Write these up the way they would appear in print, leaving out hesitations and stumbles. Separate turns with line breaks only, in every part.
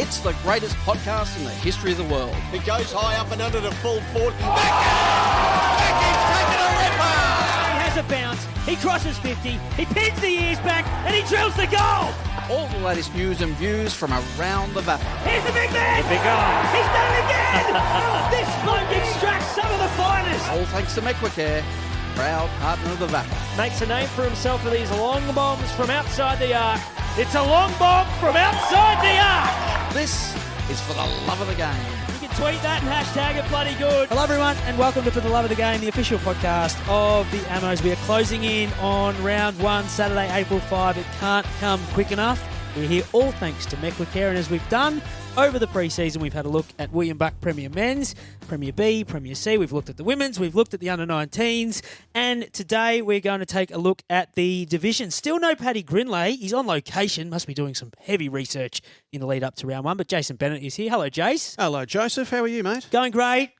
It's the greatest podcast in the history of the world.
It goes high up and under the full foot.
Mackey's taken a ripper! He has a bounce, he crosses 50, he pins the ears back, and he drills the goal!
All the latest news and views from around the VAFA.
Here's the big man!
The big guy.
He's done it again! This bloke extracts some of the finest!
All thanks to MECWACARE, proud partner of the VAFA.
Makes a name for himself with these long bombs from outside the arc. It's a long bomb from outside the arc!
This is for the love of the game.
You can tweet that and hashtag it bloody good.
Hello everyone and welcome to For the Love of the Game, the official podcast of the Ammos. We are closing in on round 1, Saturday, April 5. It can't come quick enough. We're here all thanks to MECWACARE, and as we've done over the pre-season, we've had a look at William Buck Premier Men's, Premier B, Premier C. We've looked at the women's, we've looked at the under-19s, and today we're going to take a look at the division. Still no Paddy Grinley. He's on location, must be doing some heavy research in the lead up to round 1, but Jason Bennett is here. Hello, Jace.
Hello, Joseph. How are you, mate?
Going great.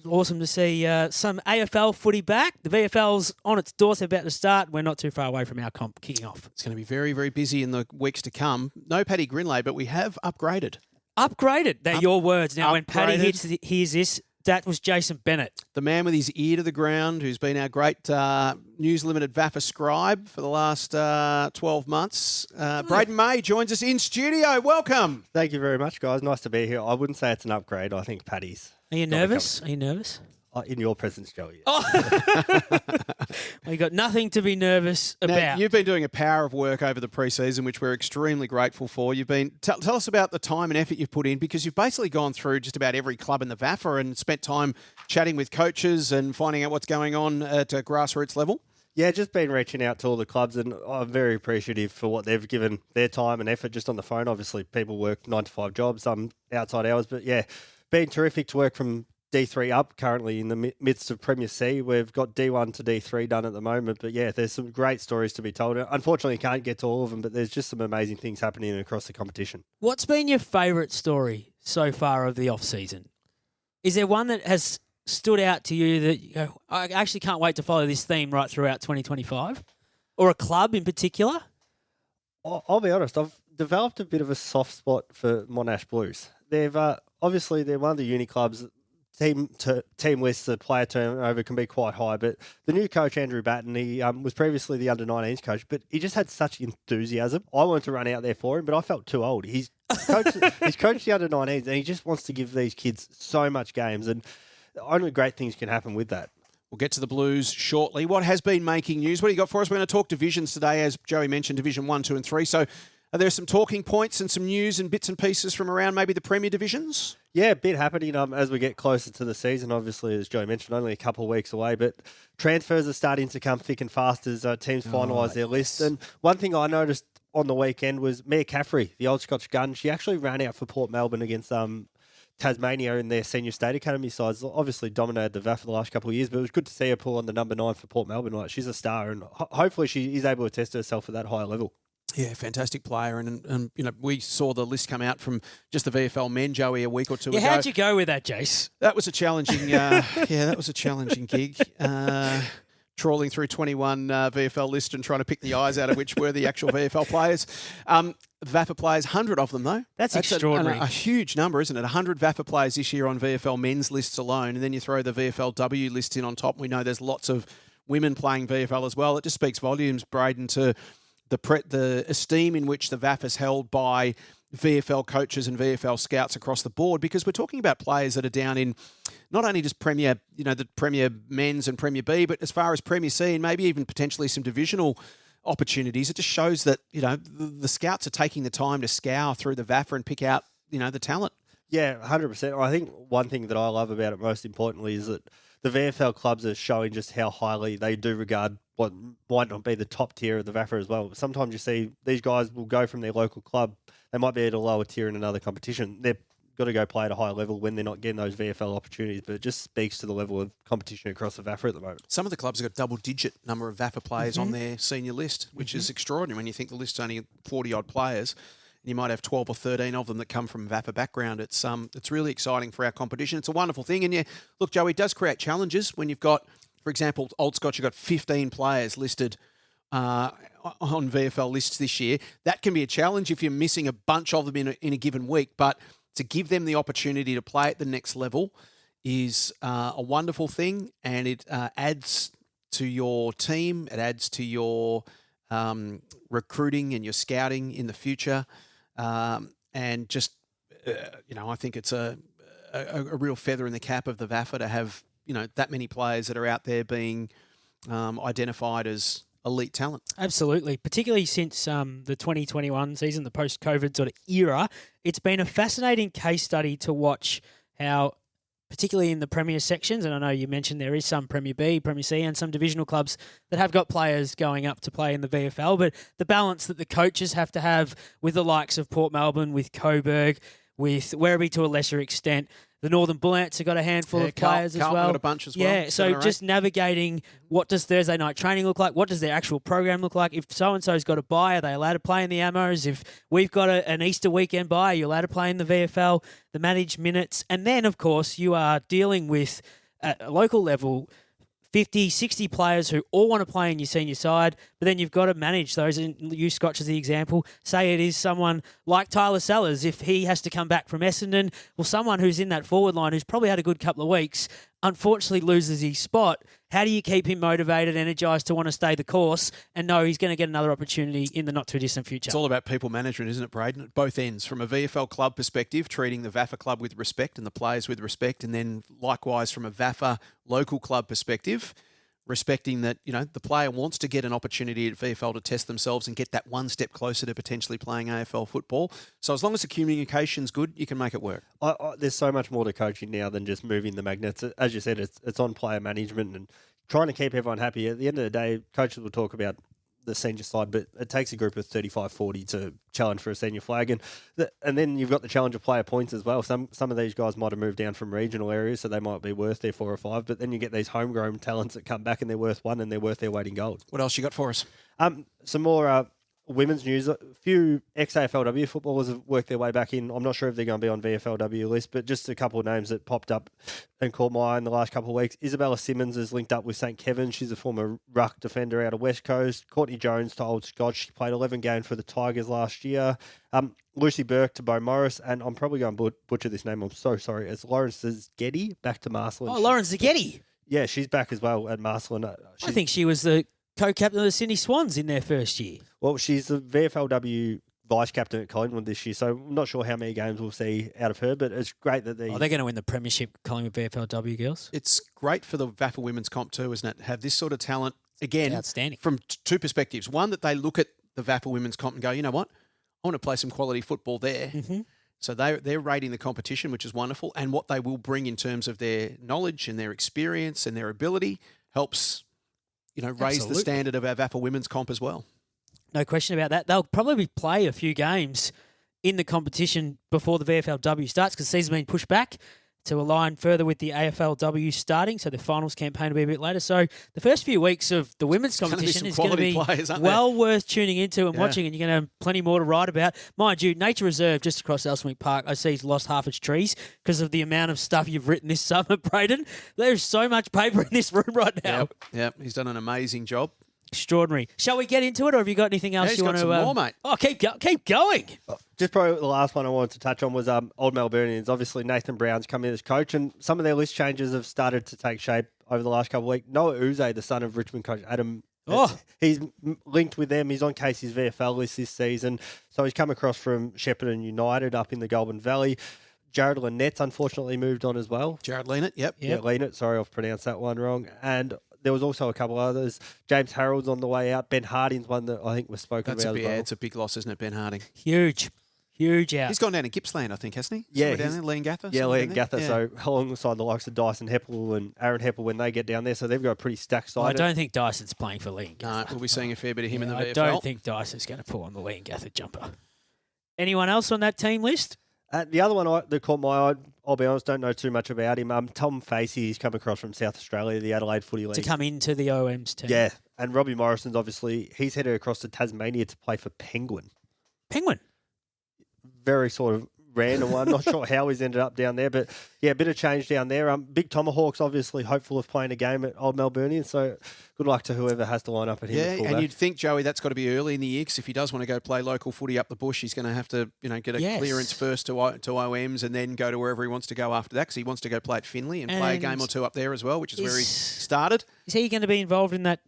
Awesome to see some AFL footy back. The VFL's on its doorstep, about to start. We're not too far away from our comp kicking off.
It's going to be very, very busy in the weeks to come. No Paddy Grinley, but we have upgraded.
Upgraded. They're your words. Now, when Paddy hears this, that was Jason Bennett.
The man with his ear to the ground, who's been our great News Limited VAFA scribe for the last 12 months. Brayden May joins us in studio. Welcome.
Thank you very much, guys. Nice to be here. I wouldn't say it's an upgrade. I think Paddy's.
Are you nervous? Are you nervous?
In your presence, Joey.
Oh. Well, you got nothing to be nervous about.
Now, you've been doing a power of work over the pre-season, which we're extremely grateful for. You've been tell us about the time and effort you've put in, because you've basically gone through just about every club in the VAFA and spent time chatting with coaches and finding out what's going on at a grassroots level.
Yeah, just been reaching out to all the clubs, and I'm very appreciative for what they've given their time and effort just on the phone. Obviously, people work 9-to-5 jobs, some outside hours, but yeah, been terrific to work from D3 up, currently in the midst of Premier C. We've got D1 to D3 done at the moment, but yeah, there's some great stories to be told. Unfortunately, can't get to all of them, but there's just some amazing things happening across the competition.
What's been your favourite story so far of the off-season? Is there one that has stood out to you that you go, I actually can't wait to follow this theme right throughout 2025? Or a club in particular?
I'll be honest, I've developed a bit of a soft spot for Monash Blues. They've obviously they're one of the uni clubs. Team lists, the player turnover can be quite high, but the new coach, Andrew Batten, he was previously the under-19s coach, but he just had such enthusiasm. I wanted to run out there for him, but I felt too old. He's coached the under-19s, and he just wants to give these kids so much games, and only great things can happen with that.
We'll get to the Blues shortly. What has been making news? What do you got for us? We're going to talk divisions today, as Joey mentioned, Division 1, 2 and 3. So are there some talking points and some news and bits and pieces from around maybe the Premier divisions?
Yeah, a bit happening as we get closer to the season. Obviously, as Joe mentioned, only a couple of weeks away, but transfers are starting to come thick and fast as teams finalise their list. And one thing I noticed on the weekend was MECWACARE, the old Scotch gun. She actually ran out for Port Melbourne against Tasmania in their senior state academy sides. Obviously dominated the VAFA for the last couple of years, but it was good to see her pull on the number 9 for Port Melbourne. Like, she's a star, and hopefully she is able to test herself at that higher level.
Yeah, fantastic player, and you know, we saw the list come out from just the VFL men, Joey, a week or two ago.
How'd you go with that, Jace?
That was a challenging, that was a challenging gig. Trawling through 21 VFL list and trying to pick the eyes out of which were the actual VFL players. VAFA players, 100 of them though.
That's extraordinary.
A huge number, isn't it? 100 VAFA players this year on VFL men's lists alone, and then you throw the VFLW list in on top. We know there's lots of women playing VFL as well. It just speaks volumes, Brayden, to the esteem in which the VAFA is held by VFL coaches and VFL scouts across the board, because we're talking about players that are down in not only just Premier, the Premier Men's and Premier B, but as far as Premier C and maybe even potentially some divisional opportunities. It just shows that, the scouts are taking the time to scour through the VAFA and pick out, the talent.
Yeah, 100%. I think one thing that I love about it most importantly is that the VFL clubs are showing just how highly they do regard what might not be the top tier of the VAFA as well. Sometimes you see these guys will go from their local club. They might be at a lower tier in another competition. They've got to go play at a higher level when they're not getting those VFL opportunities, but it just speaks to the level of competition across the VAFA at the moment.
Some of the clubs have got double-digit number of VAFA players on their senior list, which is extraordinary when you think the list's only 40-odd players. And you might have 12 or 13 of them that come from VAFA background. It's really exciting for our competition. It's a wonderful thing. And look, Joey, it does create challenges when you've got, for example, Old Scotch, you've got 15 players listed on VFL lists this year. That can be a challenge if you're missing a bunch of them in a given week, but to give them the opportunity to play at the next level is a wonderful thing, and it adds to your team. It adds to your recruiting and your scouting in the future. And just, I think it's a real feather in the cap of the VAFA to have, that many players that are out there being identified as elite talent.
Absolutely, particularly since the 2021 season, the post-COVID sort of era. It's been a fascinating case study to watch how, particularly in the Premier sections, and I know you mentioned there is some Premier B, Premier C, and some divisional clubs that have got players going up to play in the VFL, but the balance that the coaches have to have with the likes of Port Melbourne, with Coburg, with Werribee to a lesser extent. The Northern Bullets have got a handful of players as well.
Carlton got a bunch as well.
Yeah, so just navigating what does Thursday night training look like? What does their actual program look like? If so-and-so's got a bye, are they allowed to play in the Ammos? If we've got an Easter weekend bye, are you allowed to play in the VFL? The managed minutes. And then, of course, you are dealing with, at a local level, 50, 60 players who all want to play in your senior side, but then you've got to manage those. And use Scotch as the example. Say it is someone like Tyler Sellers, if he has to come back from Essendon, well, someone who's in that forward line who's probably had a good couple of weeks, unfortunately loses his spot. How do you keep him motivated, energised to want to stay the course and know he's going to get another opportunity in the not-too-distant future?
It's all about people management, isn't it, Brayden? At both ends. From a VFL club perspective, treating the VAFA club with respect and the players with respect, and then likewise from a VAFA local club perspective, respecting that, the player wants to get an opportunity at VFL to test themselves and get that one step closer to potentially playing AFL football. So as long as the communication's good, you can make it work.
There's so much more to coaching now than just moving the magnets. As you said, it's on player management and trying to keep everyone happy. At the end of the day, coaches will talk about the senior side, but it takes a group of 35, 40 to challenge for a senior flag. And then you've got the challenge of player points as well. Some of these guys might have moved down from regional areas, so they might be worth their 4 or 5, but then you get these homegrown talents that come back and they're worth 1 and they're worth their weight in gold.
What else you got for us?
Some more women's news. A few ex-AFLW footballers have worked their way back in. I'm not sure if they're going to be on VFLW list, but just a couple of names that popped up and caught my eye in the last couple of weeks. Isabella Simmons is linked up with St. Kevin's. She's a former ruck defender out of West Coast. Courtney Jones to Old Scotch. She played 11 games for the Tigers last year. Lucy Burke to Bo Morris, and I'm probably going to butcher this name. I'm so sorry. It's Lawrence Zaghetti back to Marcelin.
Oh, Lawrence Zaghetti.
Yeah, she's back as well at Marcelin.
I think she was the co-captain of the Sydney Swans in their first year.
Well, she's the VFLW vice-captain at Collingwood this year, so I'm not sure how many games we'll see out of her, but it's great that
they're going to win the premiership, Collingwood VFLW girls.
It's great for the VAFA women's comp too, isn't it? Have this sort of talent, again,
outstanding
from two perspectives. One, that they look at the VAFA women's comp and go, you know what? I want to play some quality football there.
Mm-hmm.
So they're rating the competition, which is wonderful, and what they will bring in terms of their knowledge and their experience and their ability helps, raise the standard of our VAFA women's comp as well.
No question about that. They'll probably play a few games in the competition before the VFLW starts because the season's been pushed back to align further with the AFLW starting, so the finals campaign will be a bit later. So the first few weeks of the women's competition is going to be well worth tuning into and watching, and you're going to have plenty more to write about. Mind you, Nature Reserve just across Elswick Park, I see, has lost half its trees because of the amount of stuff you've written this summer, Brayden. There's so much paper in this room right now.
Yep. He's done an amazing job.
Extraordinary. Shall we get into it, or have you got anything else you want to?
More, mate.
Oh, keep going.
Just probably the last one I wanted to touch on was Old Melbournians. Obviously, Nathan Brown's come in as coach, and some of their list changes have started to take shape over the last couple of weeks. Noah Uze, the son of Richmond coach Adam, he's linked with them. He's on Casey's VFL list this season, so he's come across from Shepparton United up in the Goulburn Valley. Jared Lynette, unfortunately, moved on as well.
Jared Lynette, yep.
Yeah, Lynette. Sorry, I've pronounced that one wrong. And there was also a couple others. James Harold's on the way out. Ben Harding's one that I think was spoken about as well.
It's a big loss, isn't it, Ben Harding?
Huge out.
He's gone down to Gippsland, I think, hasn't he?
Yeah.
Down there, Liam Gather?
Yeah, Liam Gather. So alongside the likes of Dyson Heppel and Aaron Heppel when they get down there. So they've got a pretty stacked side.
I don't think Dyson's playing for Liam Gather.
No, we'll be seeing a fair bit of him in the VFL.
I don't think Dyson's going to pull on the Liam Gather jumper. Anyone else on that team list?
The other one that caught my eye, I'll be honest, don't know too much about him. Tom Facey, he's come across from South Australia, the Adelaide Footy League.
To come into the OM's team.
Yeah, and Robbie Morrison's obviously, he's headed across to Tasmania to play for Penguin.
Penguin?
Very sort of random one. Not sure how he's ended up down there, but yeah, a bit of change down there. Big Tomahawks obviously hopeful of playing a game at Old Melbourne, so good luck to whoever has to line up at him.
Yeah, and you'd think, Joey, that's got to be early in the year, because if he does want to go play local footy up the bush, he's going to have to, get a clearance first to OMs and then go to wherever he wants to go after that, because he wants to go play at Finley and play a game or two up there as well, which is where he started.
Is he going to be involved in that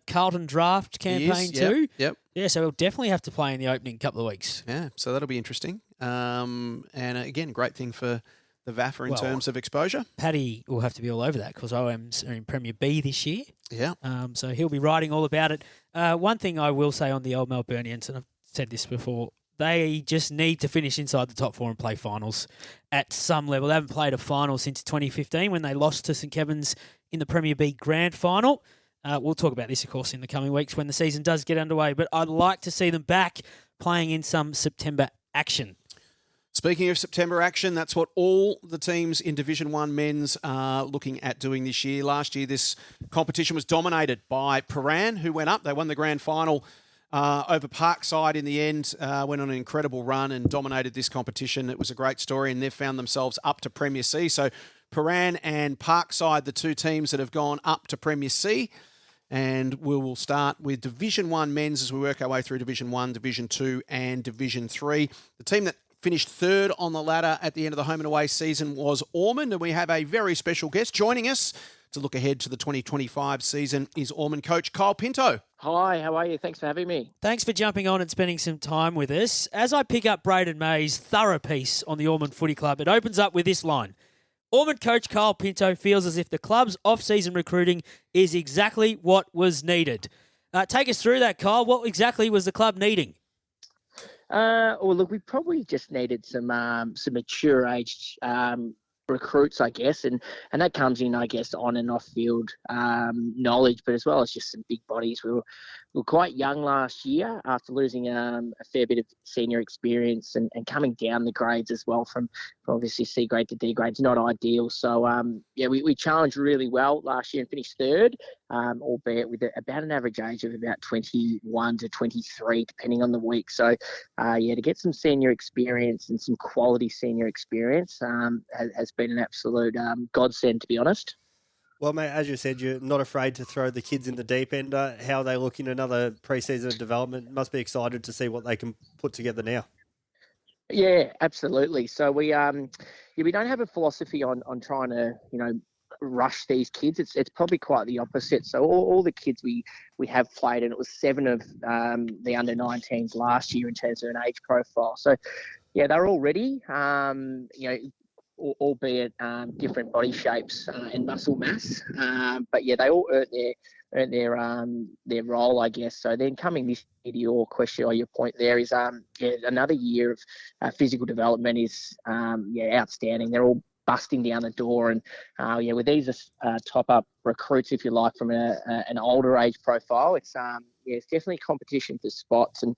Carlton draft campaign too?
Yep.
Yeah, so he'll definitely have to play in the opening couple of weeks.
Yeah, so that'll be interesting. And again, great thing for the VAFA in terms of exposure.
Paddy will have to be all over that because OMs are in Premier B this year.
Yeah.
So he'll be writing all about it. One thing I will say on the Old Melburnians, and I've said this before, they just need to finish inside the top four and play finals at some level. They haven't played a final since 2015 when they lost to St Kevin's in the Premier B Grand Final. We'll talk about this, of course, in the coming weeks when the season does get underway. But I'd like to see them back playing in some September action.
Speaking of September action, that's what all the teams in Division 1 men's are looking at doing this year. Last year, this competition was dominated by Paran, who went up. They won the grand final over Parkside in the end, went on an incredible run and dominated this competition. It was a great story, and they've found themselves up to Premier C. So Paran and Parkside, the two teams that have gone up to Premier C. And we will start with Division 1 men's as we work our way through Division 1, Division 2 and Division 3. The team that finished third on the ladder at the end of the home and away season was Ormond, and we have a very special guest joining us to look ahead to the 2025 season is Ormond coach Kyle Pinto.
Hi, how are you? Thanks for having me.
Thanks for jumping on and spending some time with us. As I pick up Brayden May's thorough piece on the Ormond Footy Club, it opens up with this line. Ormond coach Kyle Pinto feels as if the club's off-season recruiting is exactly what was needed. Take us through that, Kyle. What exactly was the club needing?
Well, look, we probably just needed some mature age recruits, I guess, and that comes in, I guess, on and off field knowledge, but as well as just some big bodies. We were quite young last year after losing a fair bit of senior experience and coming down the grades as well from obviously C grade to D grade is not ideal. So we challenged really well last year and finished third, albeit with about an average age of about 21 to 23, depending on the week. So to get some senior experience and some quality senior experience has been an absolute godsend, to be honest.
Well, mate, as you said, you're not afraid to throw the kids in the deep end. How they look in another pre-season development, must be excited to see what they can put together now.
Yeah, absolutely. So we don't have a philosophy on trying to rush these kids. It's probably quite the opposite. So all the kids we have played, and it was 7 of the under-19s last year in terms of an age profile. So yeah, they're all ready. Albeit different body shapes and muscle mass, but yeah, they all earned their role, I guess. So then coming this year, to your question or your point there is another year of physical development is outstanding. They're all busting down the door, and with these top up recruits, if you like, from an older age profile, it's definitely competition for spots, and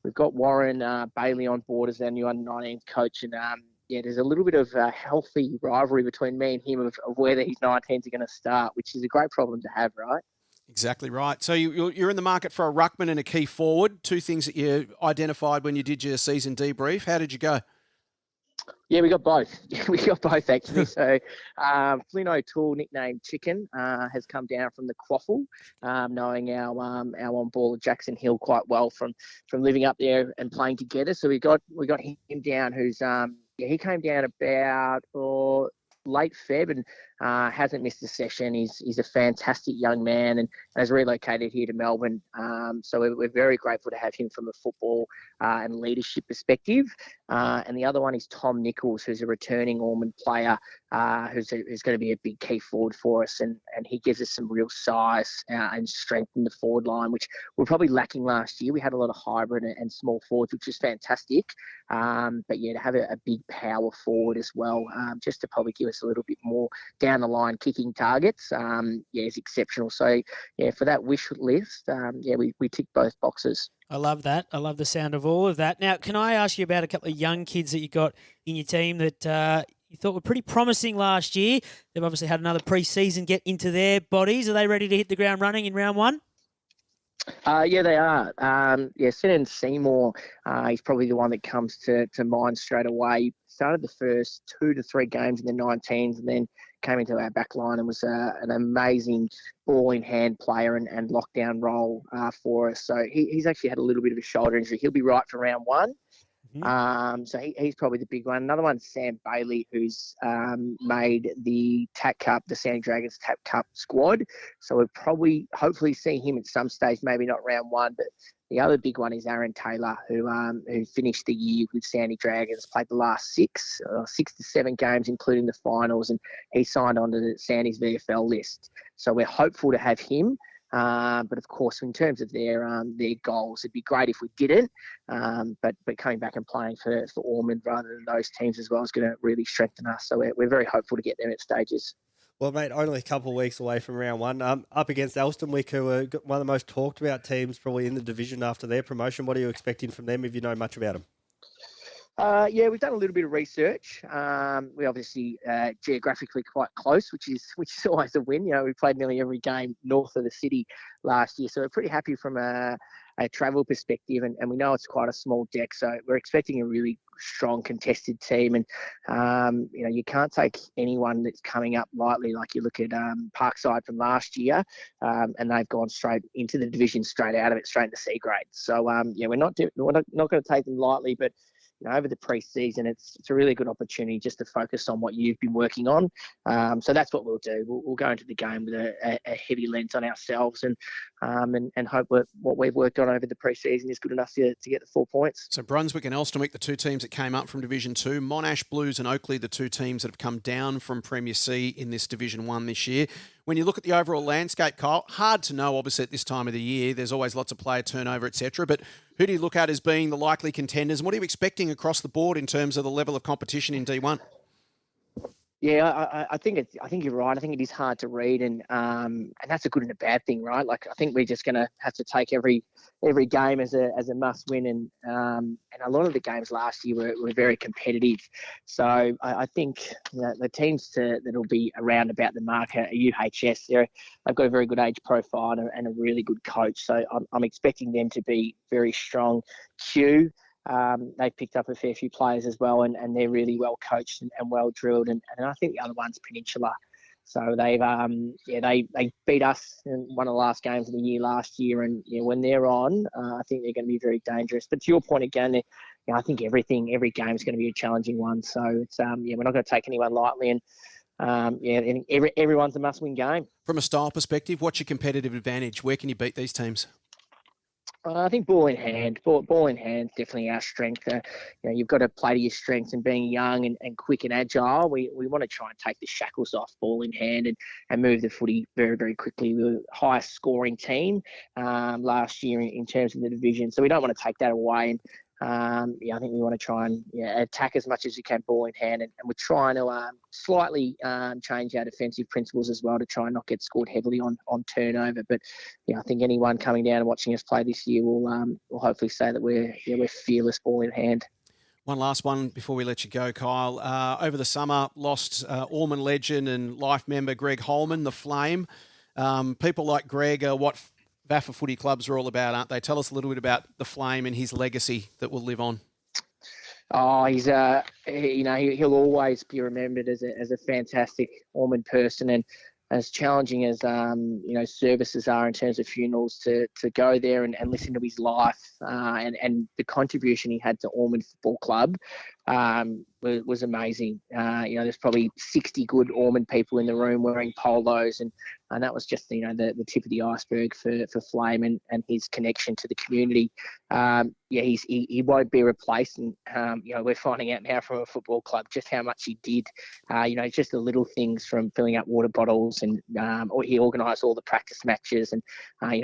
we've got Warren Bailey on board as our new under-19 coach, and there's a little bit of a healthy rivalry between me and him of where these 19s are going to start, which is a great problem to have, right?
Exactly right. So you're in the market for a ruckman and a key forward, two things that you identified when you did your season debrief. How did you go?
Yeah, we got both. We got both, actually. So Flynn O'Toole, nicknamed Chicken, has come down from the Quaffle, knowing our on-baller Jackson Hill quite well from living up there and playing together. So we got him down, who's he came down about late Feb and hasn't missed a session. He's a fantastic young man and has relocated here to Melbourne. So we're very grateful to have him from a football and leadership perspective. And the other one is Tom Nichols, who's a returning Ormond player, who's going to be a big key forward for us. And he gives us some real size and strength in the forward line, which we're probably lacking last year. We had a lot of hybrid and small forwards, which is fantastic. But yeah, to have a big power forward as well, just to probably give us a little bit more down the line kicking targets, is exceptional. So yeah, for that wish list, we tick both boxes.
I love that. I love the sound of all of that. Now, can I ask you about a couple of young kids that you got in your team that you thought were pretty promising last year? They've obviously had another pre-season get into their bodies. Are they ready to hit the ground running in round one?
Yeah, they are. Senan Seymour, he's probably the one that comes to mind straight away. Started the first 2 to 3 games in the 19s and then came into our back line and was an amazing ball-in-hand player and lockdown role for us. So he's actually had a little bit of a shoulder injury. He'll be right for round 1. So he's probably the big one. Another one's Sam Bailey, who's made the TAC Cup, the Sandy Dragons TAC Cup squad. So we'll probably, hopefully see him at some stage, maybe not round 1, but the other big one is Aaron Taylor, who finished the year with Sandy Dragons, played the last 6 to 7 games, including the finals, and he signed on to the Sandy's VFL list. So we're hopeful to have him. But of course, in terms of their goals, it'd be great if we didn't. But coming back and playing for Ormond rather than those teams as well is going to really strengthen us. So we're very hopeful to get there at stages.
Well, mate, only a couple of weeks away from round 1. Up against Elstonwick, who are one of the most talked about teams probably in the division after their promotion. What are you expecting from them if you know much about them?
We've done a little bit of research. We obviously geographically quite close, which is always a win. You know, we played nearly every game north of the city last year, so we're pretty happy from a travel perspective, and we know it's quite a small deck, so we're expecting a really strong contested team. And you can't take anyone that's coming up lightly. Like you look at Parkside from last year, and they've gone straight into the division, straight out of it, straight into C grade. So we're not going to take them lightly, but over the pre-season, it's a really good opportunity just to focus on what you've been working on. So that's what we'll do. We'll go into the game with a heavy lens on ourselves and hope what we've worked on over the pre-season is good enough to get the 4 points.
So Brunswick and Elstonwick, the 2 teams that came up from Division 2. Monash Blues and Oakley, the 2 teams that have come down from Premier C in this Division 1 this year. When you look at the overall landscape, Kyle, hard to know, obviously, at this time of the year. There's always lots of player turnover, etc. But who do you look at as being the likely contenders? And what are you expecting across the board in terms of the level of competition in D1?
Yeah, I think you're right. I think it is hard to read, and that's a good and a bad thing, right? Like I think we're just going to have to take every game as a must win, and a lot of the games last year were very competitive. So I think the teams that'll be around about the mark are UHS. They've got a very good age profile and a really good coach. So I'm expecting them to be very strong. Q. They've picked up a fair few players as well, and they're really well coached and well drilled. And I think the other one's Peninsula. So they beat us in one of the last games of the year last year, and when they're on, I think they're going to be very dangerous. But to your point again, I think every game is going to be a challenging one. So it's we're not going to take anyone lightly, and everyone's a must-win game.
From a style perspective, what's your competitive advantage? Where can you beat these teams?
I think ball in hand is definitely our strength. You've got to play to your strengths, and being young and quick and agile, we want to try and take the shackles off ball in hand and move the footy very, very quickly. We were the highest scoring team last year in terms of the division, so we don't want to take that away. And I think we want to try and attack as much as you can ball in hand, and we're trying to slightly change our defensive principles as well to try and not get scored heavily on turnover. But I think anyone coming down and watching us play this year will hopefully say that we're fearless ball in hand.
One last one before we let you go, Kyle. Over the summer, lost Ormond legend and life member Greg Holman, the Flame. People like Greg are what VAFA footy clubs are all about, aren't they? Tell us a little bit about the Flame and his legacy that will live on.
Oh, he's he'll always be remembered as a fantastic Ormond person, and as challenging as services are in terms of funerals, to go there and listen to his life and the contribution he had to Ormond Football Club was amazing. There's probably 60 good Ormond people in the room wearing polos, and that was just the tip of the iceberg for Flame and his connection to the community. He won't be replaced, and we're finding out now from a football club just how much he did. Just the little things from filling up water bottles, and he organised all the practice matches, and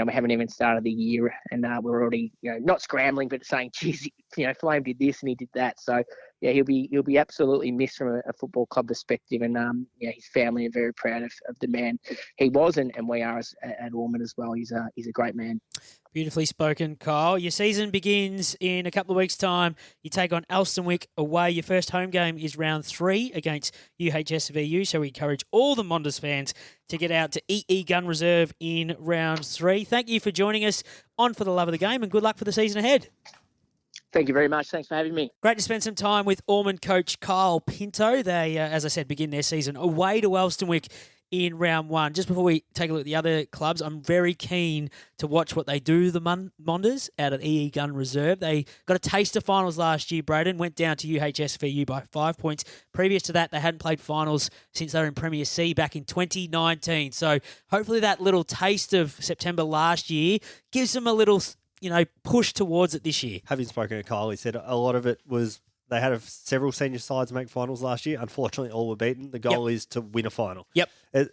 we haven't even started the year, and we're already not scrambling, but saying, geez, Flame did this and he did that. So yeah, he'll be absolutely missed from a football club perspective, and his family are very proud of the man he was, and we are at Ormond as well. He's a great man.
Beautifully spoken, Kyle. Your season begins in a couple of weeks' time. You take on Elstonwick away. Your first home game is round 3 against UHSVU, so we encourage all the Monders fans to get out to EE Gun Reserve in round 3. Thank you for joining us on For the Love of the Game, and good luck for the season ahead.
Thank you very much. Thanks for having me.
Great to spend some time with Ormond coach Kyle Pinto. They, as I said, begin their season away to Elstonwick in round 1. Just before we take a look at the other clubs, I'm very keen to watch what they do, the Monders, out at EE Gun Reserve. They got a taste of finals last year, Brayden, went down to UHSVU by 5 points. Previous to that, they hadn't played finals since they were in Premier C back in 2019. So hopefully that little taste of September last year gives them a little push towards it this year.
Having spoken to Kyle, he said a lot of it was they had several senior sides make finals last year. Unfortunately, all were beaten. The goal is to win a final.
Yep.
I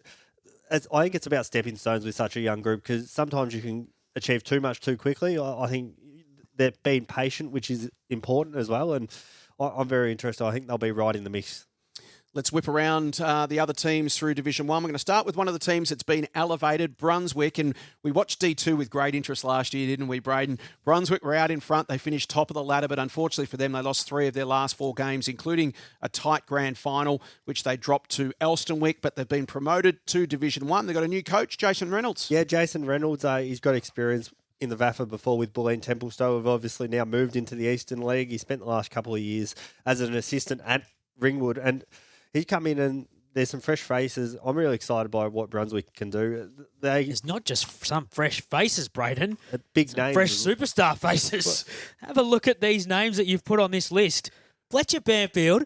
think it's about stepping stones with such a young group, because sometimes you can achieve too much too quickly. I think they're being patient, which is important as well. And I'm very interested. I think they'll be right in the mix.
Let's whip around the other teams through Division 1. We're going to start with one of the teams that's been elevated, Brunswick. And we watched D2 with great interest last year, didn't we, Brayden? Brunswick were out in front. They finished top of the ladder, but unfortunately for them, they lost 3 of their last 4 games, including a tight grand final, which they dropped to Elstonwick. But they've been promoted to Division 1. They've got a new coach, Jason Reynolds.
Yeah, Jason Reynolds, he's got experience in the VAFA before with Bulleen Templestowe. Have obviously now moved into the Eastern League. He spent the last couple of years as an assistant at Ringwood, and he's come in and there's some fresh faces. I'm really excited by what Brunswick can do.
It's not just some fresh faces, Brayden.
Big names.
Fresh superstar faces. Have a look at these names that you've put on this list. Fletcher Banfield,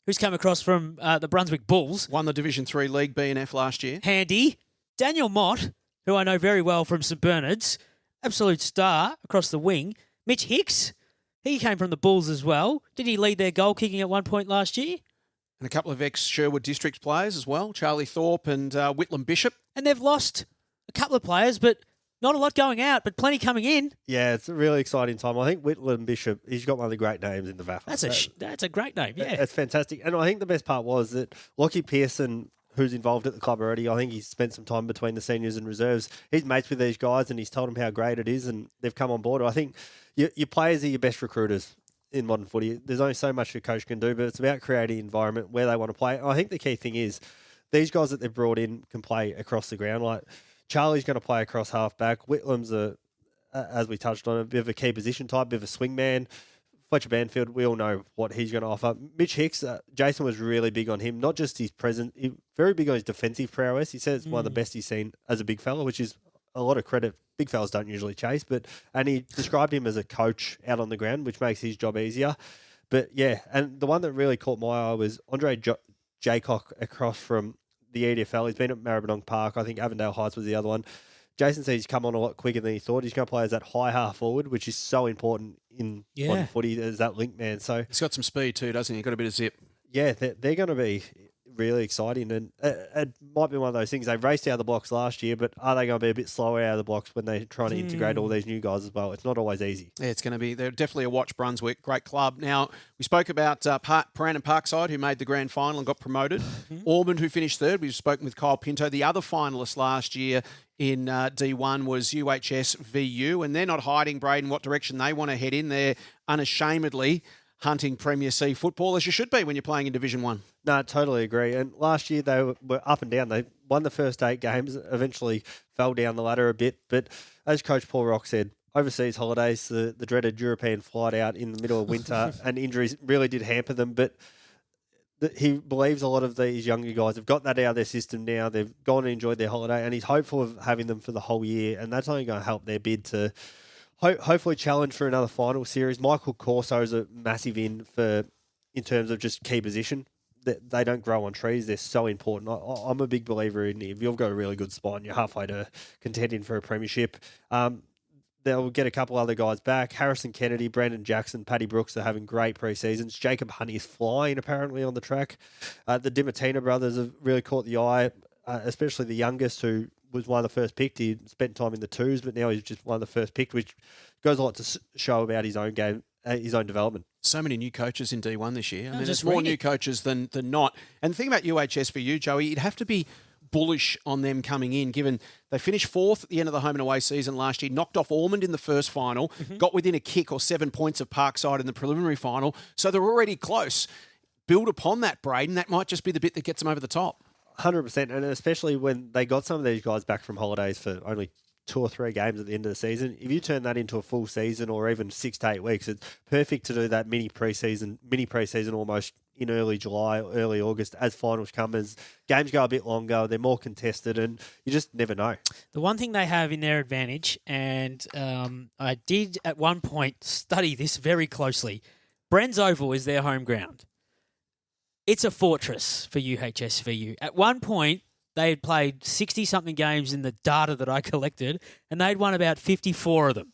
who's come across from the Brunswick Bulls.
Won the Division 3 League B&F last year.
Handy. Daniel Mott, who I know very well from St Bernard's. Absolute star across the wing. Mitch Hicks, he came from the Bulls as well. Did he lead their goal kicking at one point last year?
And a couple of ex-Sherwood District players as well, Charlie Thorpe and Whitlam Bishop.
And they've lost a couple of players, but not a lot going out, but plenty coming in.
Yeah, it's a really exciting time. I think Whitlam Bishop, he's got one of the great names in the VAFA.
That's a great name, yeah.
It's fantastic. And I think the best part was that Lockie Pearson, who's involved at the club already, I think he's spent some time between the seniors and reserves. He's mates with these guys and he's told them how great it is and they've come on board. I think your players are your best recruiters in modern footy. There's only so much a coach can do, but it's about creating an environment where they want to play. I think the key thing is these guys that they've brought in can play across the ground. Like Charlie's going to play across half-back. Whitlam's, as we touched on, a bit of a key position type, bit of a swing man. Fletcher Banfield, we all know what he's going to offer. Mitch Hicks, Jason was really big on him, not just his presence, very big on his defensive prowess. He says it's one of the best he's seen as a big fella, which is a lot of credit. Big fellas don't usually chase, and he described him as a coach out on the ground, which makes his job easier. But yeah, and the one that really caught my eye was Andre Jaycock across from the EDFL. He's been at Maribyrnong Park. I think Avondale Heights was the other one. Jason said he's come on a lot quicker than he thought. He's going to play as that high half forward, which is so important in modern footy as that link man. So
he's got some speed too, doesn't he? He's got a bit of zip.
Yeah, they're going to be really exciting, and it might be one of those things. They raced out of the blocks last year, but are they going to be a bit slower out of the blocks when they're trying to integrate all these new guys as well? It's not always easy.
Yeah, it's going to be. They're definitely a watch. Brunswick, great club. Now we spoke about Paran and Parkside, who made the grand final and got promoted. Ormond, who finished third. We've spoken with Kyle Pinto. The other finalist last year in D1 was UHS VU, and they're not hiding, Brayden, what direction they want to head in. They're unashamedly hunting Premier C football, as you should be when you're playing in Division 1.
No, totally agree. And last year they were up and down. They won the first 8 games, eventually fell down the ladder a bit. But as Coach Paul Rock said, overseas holidays, the dreaded European flight out in the middle of winter, and injuries really did hamper them. But he believes a lot of these younger guys have got that out of their system now. They've gone and enjoyed their holiday, and he's hopeful of having them for the whole year. And that's only going to help their bid to hopefully challenge for another final series. Michael Corso is a massive in terms of just key position. They don't grow on trees. They're so important. I'm a big believer in if you've got a really good spot and you're halfway to contending for a premiership. They'll get a couple other guys back. Harrison Kennedy, Brandon Jackson, Paddy Brooks are having great pre-seasons. Jacob Honey is flying apparently on the track. The Dimatina brothers have really caught the eye, especially the youngest, who was one of the first picked. He spent time in the twos, but now he's just one of the first picked, which goes a lot to show about his own game his own development.
So many new coaches in D1 this year. I mean,
just
there's more
reading.
new coaches than not. And the thing about UHS for you, Joey, you'd have to be bullish on them coming in, given they finished fourth at the end of the home and away season last year, knocked off Ormond in the first final, got within a kick or 7 points of Parkside in the preliminary final. So they're already close. Build upon that, Brayden. That might just be the bit that gets them over the top.
100%, and especially when they got some of these guys back from holidays for only 2 or 3 games at the end of the season. If you turn that into a full season or even 6 to 8 weeks, it's perfect to do that mini preseason almost in early July, early August as finals come, as games go a bit longer, they're more contested, and you just never know.
The one thing they have in their advantage, and I did at one point study this very closely, Bren's Oval is their home ground. It's a fortress for UHSVU. At one point, they had played 60-something games in the data that I collected, and they'd won about 54 of them.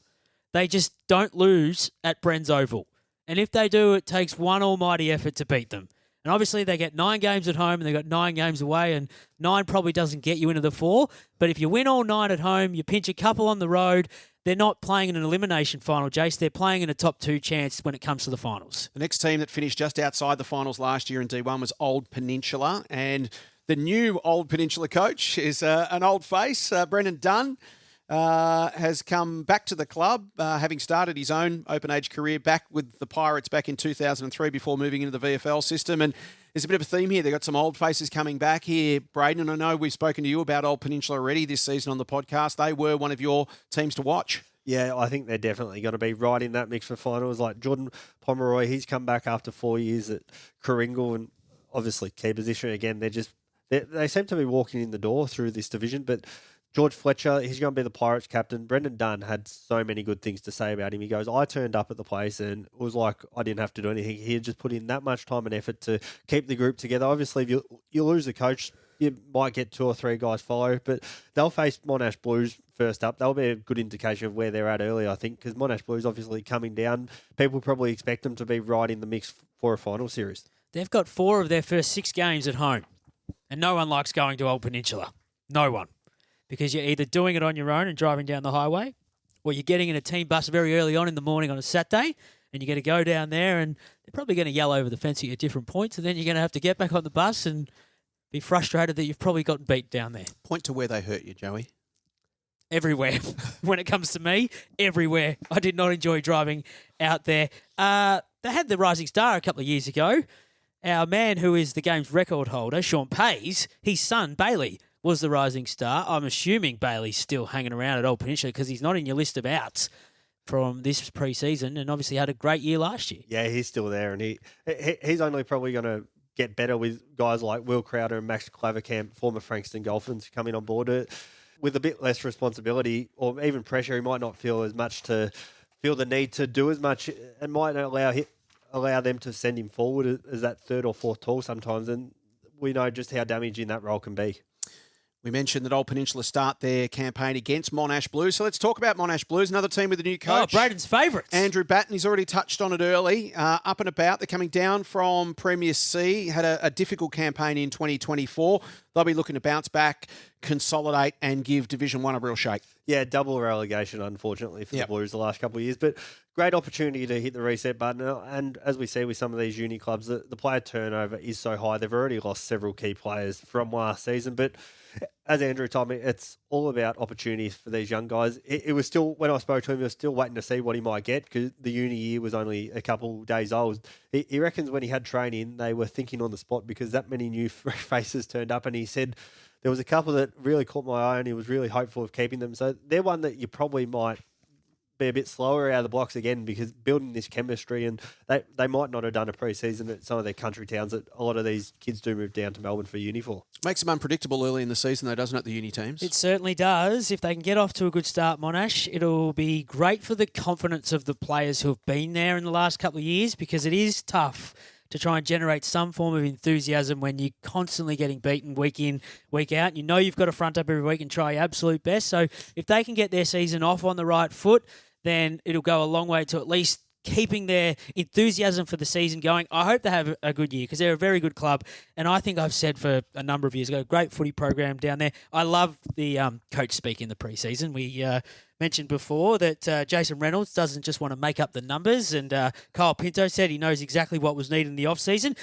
They just don't lose at Bren's Oval. And if they do, it takes one almighty effort to beat them. And obviously, they get 9 games at home, and they've got 9 games away, and 9 probably doesn't get you into the 4. But if you win all 9 at home, you pinch a couple on the road, they're not playing in an elimination final, Jace. They're playing in a top 2 chance when it comes to the finals.
The next team that finished just outside the finals last year in D1 was Old Peninsula, and the new Old Peninsula coach is an old face. Brendan Dunn has come back to the club, having started his own open age career back with the Pirates back in 2003 before moving into the VFL system. And there's a bit of a theme here. They've got some old faces coming back here, Brayden. And I know we've spoken to you about Old Peninsula already this season on the podcast. They were one of your teams to watch.
Yeah, I think they're definitely going to be right in that mix for finals. Like Jordan Pomeroy, he's come back after 4 years at Coringal and obviously key position again. They seem to be walking in the door through this division, but George Fletcher, he's going to be the Pirates captain. Brendan Dunn had so many good things to say about him. He goes, I turned up at the place and it was like I didn't have to do anything. He had just put in that much time and effort to keep the group together. Obviously, if you lose the coach, you might get 2 or 3 guys follow, but they'll face Monash Blues first up. That'll be a good indication of where they're at early, I think, because Monash Blues obviously coming down. People probably expect them to be right in the mix for a final series.
They've got 4 of their first 6 games at home, and no one likes going to Old Peninsula. No one. Because you're either doing it on your own and driving down the highway, or you're getting in a team bus very early on in the morning on a Saturday, and you're going to go down there, and they're probably going to yell over the fence at you at different points, and then you're going to have to get back on the bus and be frustrated that you've probably gotten beat down there.
Point to where they hurt you, Joey.
Everywhere. When it comes to me, everywhere. I did not enjoy driving out there. They had the Rising Star a couple of years ago. Our man who is the game's record holder, Sean Pays, his son, Bailey, was the Rising Star. I'm assuming Bailey's still hanging around at Old Peninsula because he's not in your list of outs from this pre-season and obviously had a great year last year.
Yeah, he's still there, and he's only probably going to get better with guys like Will Crowder and Max Clavercamp, former Frankston Dolphins, coming on board. With a bit less responsibility or even pressure, he might not feel as much to feel the need to do as much and might not allow them to send him forward as that 3rd or 4th tall sometimes, and we know just how damaging that role can be.
We mentioned that Old Peninsula start their campaign against Monash Blues. So let's talk about Monash Blues, another team with a new coach.
Oh, Brayden's favourites.
Andrew Batten, he's already touched on it early. Up and about, they're coming down from Premier C. Had a difficult campaign in 2024. They'll be looking to bounce back, consolidate and give Division 1 a real shake.
Yeah, double relegation, unfortunately, for the Blues the last couple of years. But great opportunity to hit the reset button. And as we see with some of these uni clubs, the player turnover is so high. They've already lost several key players from last season. But as Andrew told me, it's all about opportunities for these young guys. It was still, when I spoke to him, he was still waiting to see what he might get because the uni year was only a couple days old. He reckons when he had training, they were thinking on the spot because that many new faces turned up, and he said there was a couple that really caught my eye and he was really hopeful of keeping them. So they're one that you probably might be a bit slower out of the blocks again because building this chemistry, and they might not have done a pre-season at some of their country towns that a lot of these kids do move down to Melbourne for uni for.
Makes them unpredictable early in the season though, doesn't it, the uni teams?
It certainly does. If they can get off to a good start, Monash, it'll be great for the confidence of the players who have been there in the last couple of years because it is tough to try and generate some form of enthusiasm when you're constantly getting beaten week in, week out. You know you've got to front up every week and try your absolute best. So if they can get their season off on the right foot, then it'll go a long way to at least keeping their enthusiasm for the season going. I hope they have a good year because they're a very good club. And I think I've said for a number of years ago, great footy program down there. I love the coach speak in the preseason. mentioned before that Jason Reynolds doesn't just want to make up the numbers, and Kyle Pinto said he knows exactly what was needed in the off-season.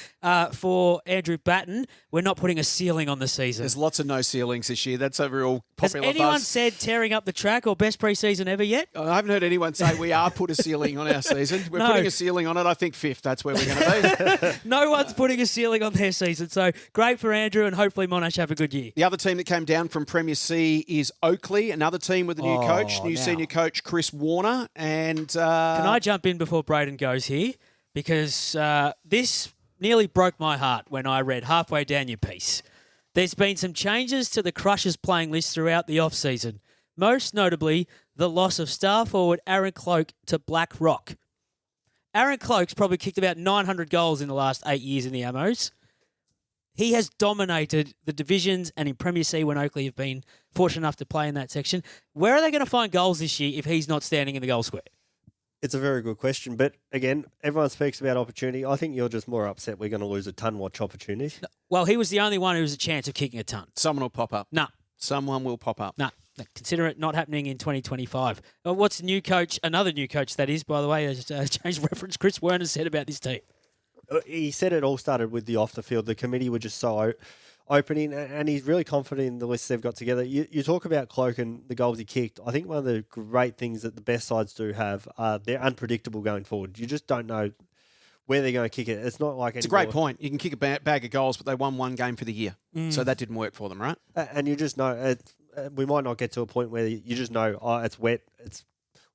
For Andrew Batten, we're not putting a ceiling on the season.
There's lots of no ceilings this year. That's a real popular
Has anyone
buzz.
said tearing up the track or best pre-season ever yet?
I haven't heard anyone say we are put a ceiling on our season. We're
No.
putting a ceiling on it. I think 5th. That's where we're going to be.
No one's putting a ceiling on their season. So great for Andrew, and hopefully Monash have a good year.
The other team that came down from Premier C is Oakley, another team with a new coach, senior coach Chris Warner. And
Can I jump in before Brayden goes here? Because this nearly broke my heart when I read halfway down your piece. There's been some changes to the Crushers playing list throughout the off-season. Most notably, the loss of star forward Aaron Cloke to Black Rock. Aaron Cloke's probably kicked about 900 goals in the last 8 years in the Amos. He has dominated the divisions and in Premier C when Oakley have been fortunate enough to play in that section. Where are they going to find goals this year if he's not standing in the goal square?
It's a very good question. But again, everyone speaks about opportunity. I think you're just more upset we're going to lose a ton watch opportunity.
Well, he was the only one who was a chance of kicking a ton.
someone will pop up.
No.
Someone will pop up.
No. Consider it not happening in 2025. What's the new coach, another new coach that is, by the way, changed reference, Chris Werner said about this team?
He said it all started with the off the field. The committee were just so opening, and he's really confident in the list they've got together. You talk about Cloke and the goals he kicked. I think one of the great things that the best sides do have, they're unpredictable going forward. You just don't know where they're going to kick it. It's not like
It's a great point. You can kick a bag of goals, but they won one game for the year. So that didn't work for them, right?
And you just know, we might not get to a point where you just know, it's wet,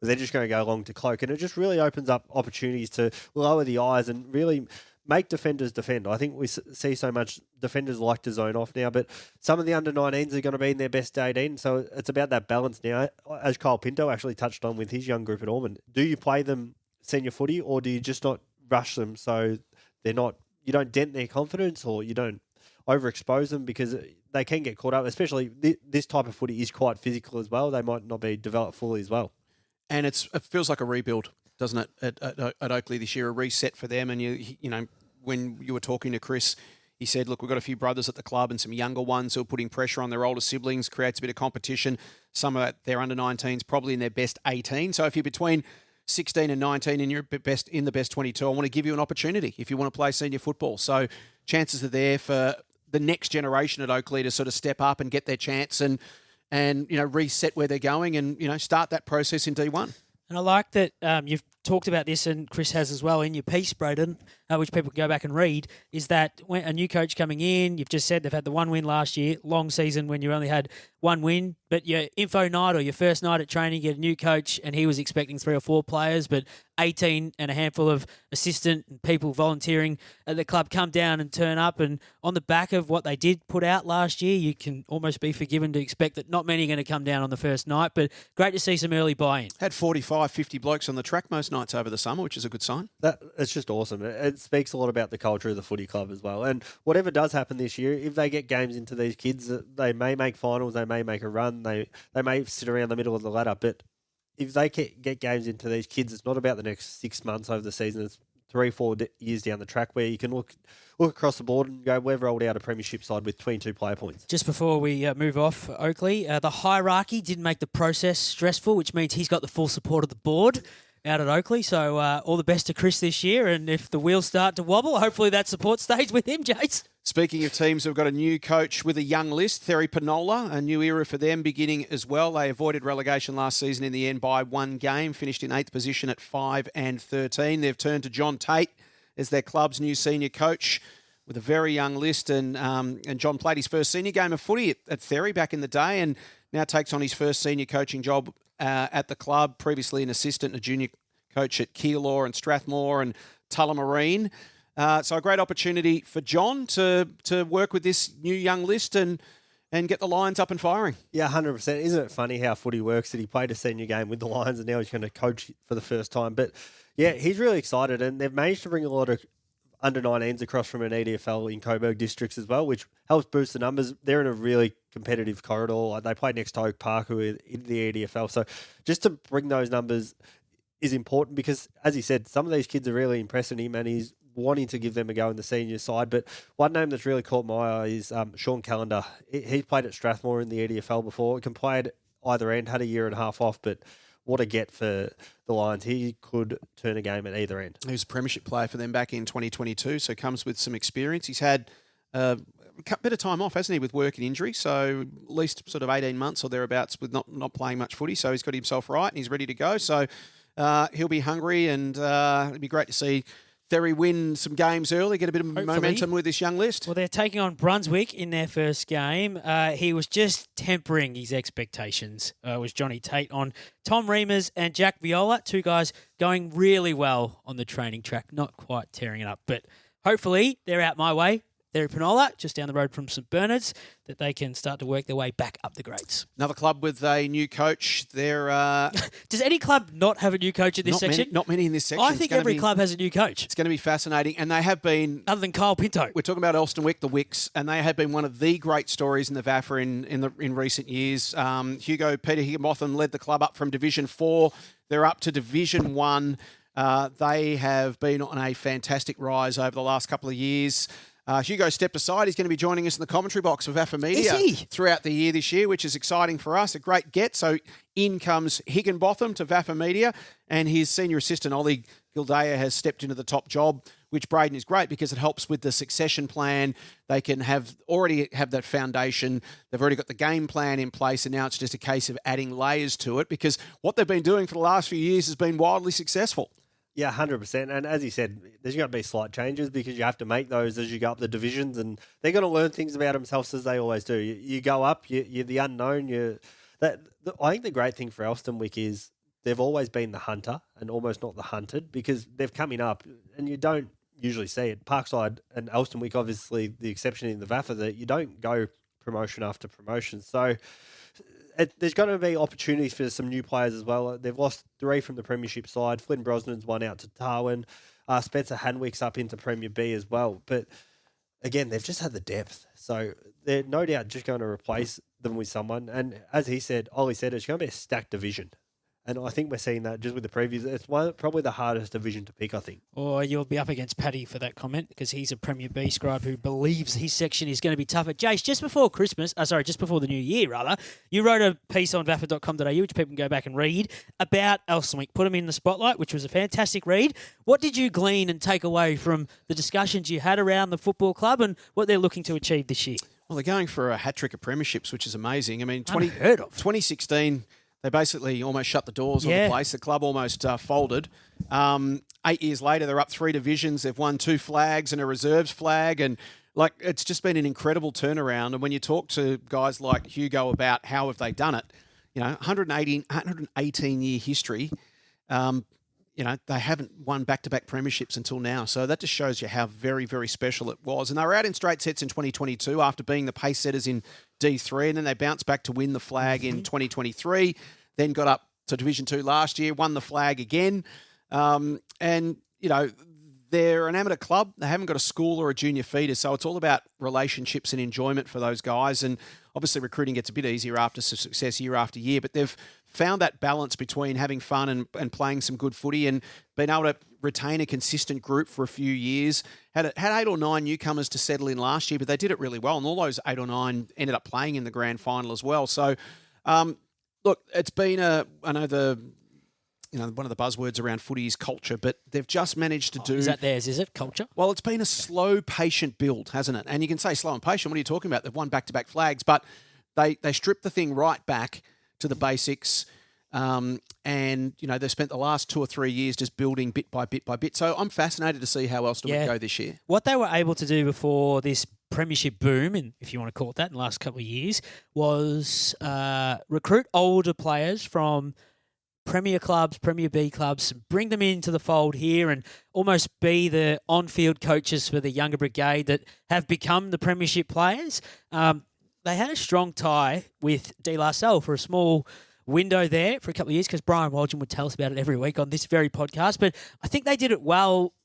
they're just going to go along to Cloke. And it just really opens up opportunities to lower the eyes and really make defenders defend. I think we see so much defenders like to zone off now, but some of the under-19s are going to be in their best 18, so it's about that balance now. As Kyle Pinto actually touched on with his young group at Ormond, do you play them senior footy or do you just not rush them so you don't dent their confidence or you don't overexpose them, because they can get caught up, especially this type of footy is quite physical as well. They might not be developed fully as well.
And it feels like a rebuild, doesn't it, at Oakley this year, a reset for them. And, you know, when you were talking to Chris, he said, look, we've got a few brothers at the club and some younger ones who are putting pressure on their older siblings, creates a bit of competition. Some of their under-19s probably in their best 18. So if you're between 16 and 19 and you're in the best 22, I want to give you an opportunity if you want to play senior football. So chances are there for the next generation at Oakley to sort of step up and get their chance and reset where they're going and, start that process in D1.
And I like that you've talked about this, and Chris has as well in your piece, Brayden, which people can go back and read, is that when a new coach coming in, you've just said they've had the one win last year, long season when you only had one win, but your info night or your first night at training, you get a new coach, and he was expecting 3 or 4 players, but 18 and a handful of assistant and people volunteering at the club come down and turn up, and on the back of what they did put out last year, you can almost be forgiven to expect that not many are going to come down on the first night, but great to see some early buy-in.
Had 45, 50 blokes on the track most nights over the summer, which is a good sign.
It's just awesome. It speaks a lot about the culture of the footy club as well. And whatever does happen this year, if they get games into these kids, they may make finals, they may make a run, they may sit around the middle of the ladder. But if they get games into these kids, it's not about the next 6 months over the season. It's 3-4 years down the track where you can look across the board and go, we've rolled out a premiership side with 22 player points.
Just before we move off, Oakley, the hierarchy didn't make the process stressful, which means he's got the full support of the board out at Oakley. So all the best to Chris this year. And if the wheels start to wobble, hopefully that support stays with him, Jace.
Speaking of teams who've got a new coach with a young list, Therry Panola, a new era for them beginning as well. They avoided relegation last season in the end by 1 game, finished in 8th position at 5-13. They've turned to John Tate as their club's new senior coach with a very young list. And John played his first senior game of footy at Therry back in the day and now takes on his first senior coaching job at the club, previously an assistant and a junior coach at Keilor and Strathmore and Tullamarine. So a great opportunity for John to work with this new young list and get the Lions up and firing.
Yeah, 100%. Isn't it funny how footy works, that he played a senior game with the Lions and now he's going to coach for the first time? But yeah, he's really excited, and they've managed to bring a lot of under-19s across from an EDFL in Coburg districts as well, which helps boost the numbers. They're in a really competitive corridor. They play next to Oak Park, who are in the EDFL. So just to bring those numbers is important because, as he said, some of these kids are really impressing him and he's wanting to give them a go in the senior side. But one name that's really caught my eye is Sean Callender. He played at Strathmore in the EDFL before. He played either end, had a year and a half off, but what a get for the Lions. He could turn a game at either end.
He was a premiership player for them back in 2022, so comes with some experience. He's had a bit of time off, hasn't he, with work and injury, so at least sort of 18 months or thereabouts with not playing much footy, so he's got himself right and he's ready to go. So he'll be hungry, and it'll be great to see Derry win some games early, get a bit of momentum with this young list.
Well, they're taking on Brunswick in their first game. He was just tempering his expectations. It was Johnny Tate on Tom Reimers and Jack Viola, two guys going really well on the training track, not quite tearing it up. But hopefully they're out my way. They're in Penola, just down the road from St Bernard's, that they can start to work their way back up the grades.
Another club with a new coach. They're
Does any club not have a new coach in this section?
Not many in this section.
I think every club has a new coach.
It's going to be fascinating, and they have been...
Other than Kyle Pinto.
We're talking about Elston-Wick, the Wicks, and they have been one of the great stories in the VAFA in recent years. Peter Higginbotham led the club up from Division 4. They're up to Division 1. They have been on a fantastic rise over the last couple of years. Hugo stepped aside. He's going to be joining us in the commentary box for VAFA Media throughout the year this year, which is exciting for us. A great get. So in comes Higginbotham to VAFA Media, and his senior assistant, Ollie Gildea, has stepped into the top job, which Brayden is great because it helps with the succession plan. They can already have that foundation. They've already got the game plan in place, and now it's just a case of adding layers to it, because what they've been doing for the last few years has been wildly successful.
Yeah, 100%. And as you said, there's going to be slight changes because you have to make those as you go up the divisions, and they're going to learn things about themselves as they always do. You go up, you're the unknown. I think the great thing for Elston-Wick is they've always been the hunter and almost not the hunted, because they're coming up, and you don't usually see it. Parkside and Elston-Wick, obviously the exception in the VAFA, that you don't go promotion after promotion. So there's going to be opportunities for some new players as well. They've lost 3 from the Premiership side. Flynn Brosnan's one out to Darwin. Spencer Hanwick's up into Premier B as well. But again, they've just had the depth. So they're no doubt just going to replace them with someone. And as Ollie said, it's going to be a stacked division. And I think we're seeing that just with the previews. It's probably the hardest division to pick, I think.
Or you'll be up against Paddy for that comment, because he's a Premier B scribe who believes his section is going to be tougher. Jace, just before the new year, you wrote a piece on vafa.com.au, which people can go back and read, about Elston-Wick. Put them in the spotlight, which was a fantastic read. What did you glean and take away from the discussions you had around the football club and what they're looking to achieve this year?
Well, they're going for a hat-trick of premierships, which is amazing. I mean,
unheard of.
2016... They basically almost shut the doors on the place. The club almost folded. 8 years later, they're up 3 divisions. They've won 2 flags and a reserves flag. And it's just been an incredible turnaround. And when you talk to guys like Hugo about how have they done it, 118-year history, they haven't won back-to-back premierships until now. So that just shows you how very, very special it was. And they were out in straight sets in 2022 after being the pace setters in D3, and then they bounced back to win the flag in 2023, then got up to Division 2 last year, won the flag again. They're an amateur club. They haven't got a school or a junior feeder, so it's all about relationships and enjoyment for those guys. And obviously recruiting gets a bit easier after success year after year, but they've found that balance between having fun and playing some good footy and being able to retain a consistent group for a few years. Had 8 or 9 newcomers to settle in last year, but they did it really well, and all those 8 or 9 ended up playing in the grand final as well. So, look, it's been one of the buzzwords around footy is culture, but they've just managed to do...
Is that theirs, is it? Culture?
Well, it's been a slow, patient build, hasn't it? And you can say slow and patient. What are you talking about? They've won back-to-back flags, but they stripped the thing right back to the basics. They've spent the last 2 or 3 years just building bit by bit by bit. So I'm fascinated to see how else do we go this year.
What they were able to do before this premiership boom, and if you want to call it that, in the last couple of years, was recruit older players from Premier clubs, Premier B clubs, bring them into the fold here and almost be the on-field coaches for the younger brigade that have become the premiership players. They had a strong tie with De La Salle for a small window there for a couple of years, because Brian Walton would tell us about it every week on this very podcast. But I think they did it well,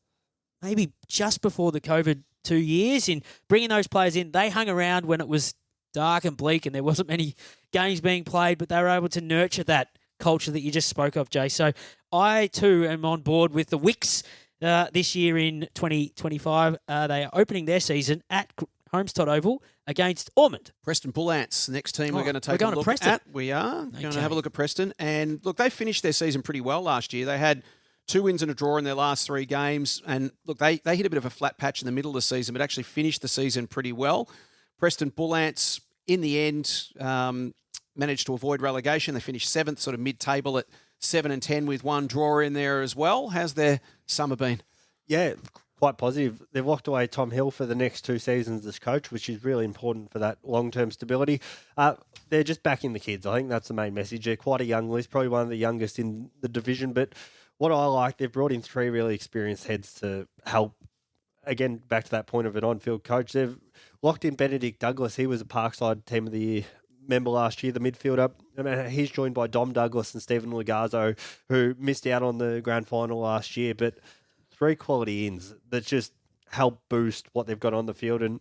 maybe just before the COVID 2 years, in bringing those players in. They hung around when it was dark and bleak and there wasn't many games being played, but they were able to nurture that culture that you just spoke of, Jay. So I too am on board with the Wicks this year in 2025. They are opening their season at Homestead Oval against Ormond.
Preston Bull Ants, next team we're going to take
we're going
a look
to Preston.
at. We are going to have a look at Preston. And look, they finished their season pretty well last year. They had 2 wins and a draw in their last 3 games. And look, they hit a bit of a flat patch in the middle of the season, but actually finished the season pretty well. Preston Bull Ants, in the end, managed to avoid relegation. They finished 7th, sort of mid-table at 7-10 with 1 draw in there as well. How's their summer been?
Yeah, quite positive. They've locked away Tom Hill for the next 2 seasons as coach, which is really important for that long-term stability. They're just backing the kids. I think that's the main message. They're quite a young list, probably one of the youngest in the division. But what I like, they've brought in 3 really experienced heads to help. Again, back to that point of an on-field coach. They've locked in Benedict Douglas. He was a Parkside Team of the Year member last year, the midfielder. And he's joined by Dom Douglas and Stephen Lagazzo, who missed out on the grand final last year. But 3 quality ins that just help boost what they've got on the field. And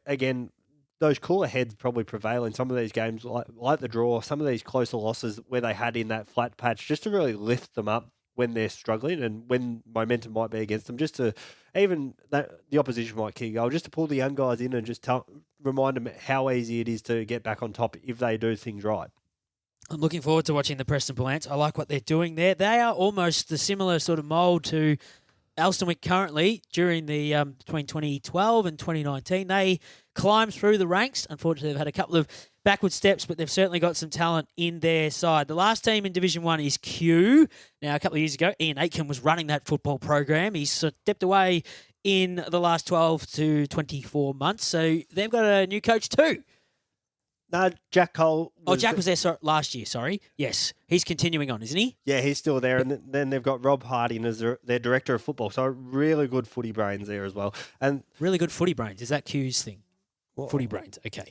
again, those cooler heads probably prevail in some of these games, like the draw, some of these closer losses where they had in that flat patch, just to really lift them up when they're struggling and when momentum might be against them, just to even the opposition might kick a goal, just to pull the young guys in and just remind them how easy it is to get back on top if they do things right.
I'm looking forward to watching the Preston Bull Ants. I like what they're doing there. They are almost the similar sort of mould to Alstonwick currently. During the between 2012 and 2019, they climbed through the ranks. Unfortunately, they've had a couple of backward steps, but they've certainly got some talent in their side. The last team in Division 1 is Q. Now, a couple of years ago, Ian Aitken was running that football program. He's stepped away in the last 12 to 24 months, so they've got a new coach too.
No, Jack Cole.
Jack was there last year, sorry. Yes, he's continuing on, isn't he?
Yeah, he's still there. And then they've got Rob Harding as their director of football. So really good footy brains there as well. And
really good footy brains. Is that Q's thing? Footy brains. Okay.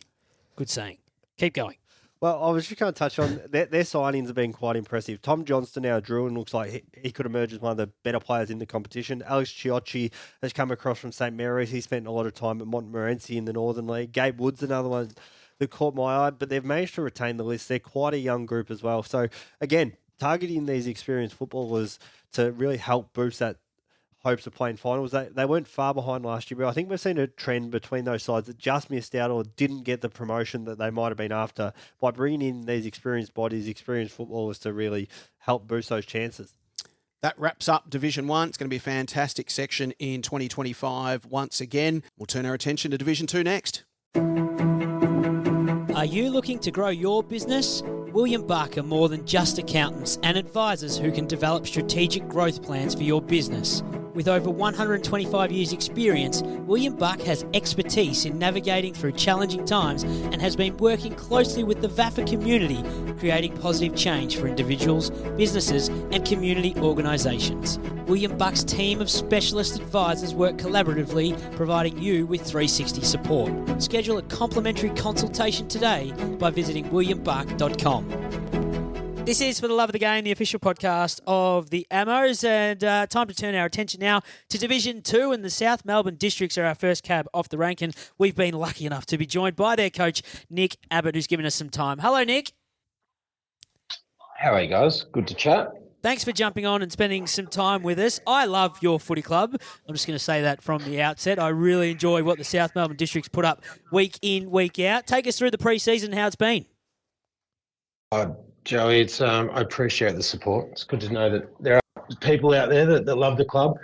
Good saying. Keep going.
Well, I was just going to touch on their signings have been quite impressive. Tom Johnston, now Druin, looks like he could emerge as one of the better players in the competition. Alex Chiocci has come across from St. Mary's. He spent a lot of time at Montmorency in the Northern League. Gabe Wood's another one that caught my eye, but they've managed to retain the list. They're quite a young group as well. So, again, targeting these experienced footballers to really help boost that hopes of playing finals. They weren't far behind last year, but I think we've seen a trend between those sides that just missed out or didn't get the promotion that they might have been after by bringing in these experienced bodies, experienced footballers to really help boost those chances.
That wraps up Division 1. It's going to be a fantastic section in 2025 once again. We'll turn our attention to Division 2 next.
Are you looking to grow your business? William Buck are more than just accountants and advisors who can develop strategic growth plans for your business. With over 125 years' experience, William Buck has expertise in navigating through challenging times and has been working closely with the VAFA community, creating positive change for individuals, businesses and community organisations. William Buck's team of specialist advisors work collaboratively, providing you with 360 support. Schedule a complimentary consultation today by visiting williambuck.com. This is For the Love of the Game, the official podcast of the Ammos, and time to turn our attention now to Division 2, and the South Melbourne Districts are our first cab off the rank, and we've been lucky enough to be joined by their coach, Nick Abbott, who's given us some time. Hello, Nick.
How are you guys? Good to chat.
Thanks for jumping on and spending some time with us. I love your footy club. I'm just going to say that from the outset. I really enjoy what the South Melbourne Districts put up week in, week out. Take us through the pre-season and how it's been.
Joey, I appreciate the support. It's good to know that there are people out there that love the club.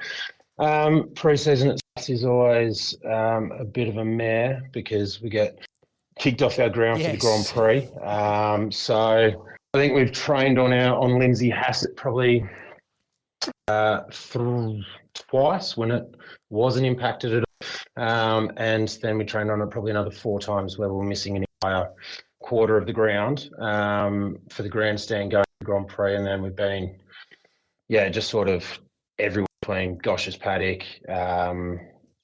Pre-season is always a bit of a mare because we get kicked off our ground for the Grand Prix. So I think we've trained on Lindsay Hassett probably twice when it wasn't impacted at all. And then we trained on it probably another 4 times where we were missing an entire quarter of the ground for the grandstand going to the Grand Prix, and then we've been just sort of everywhere between Gosh's Paddock,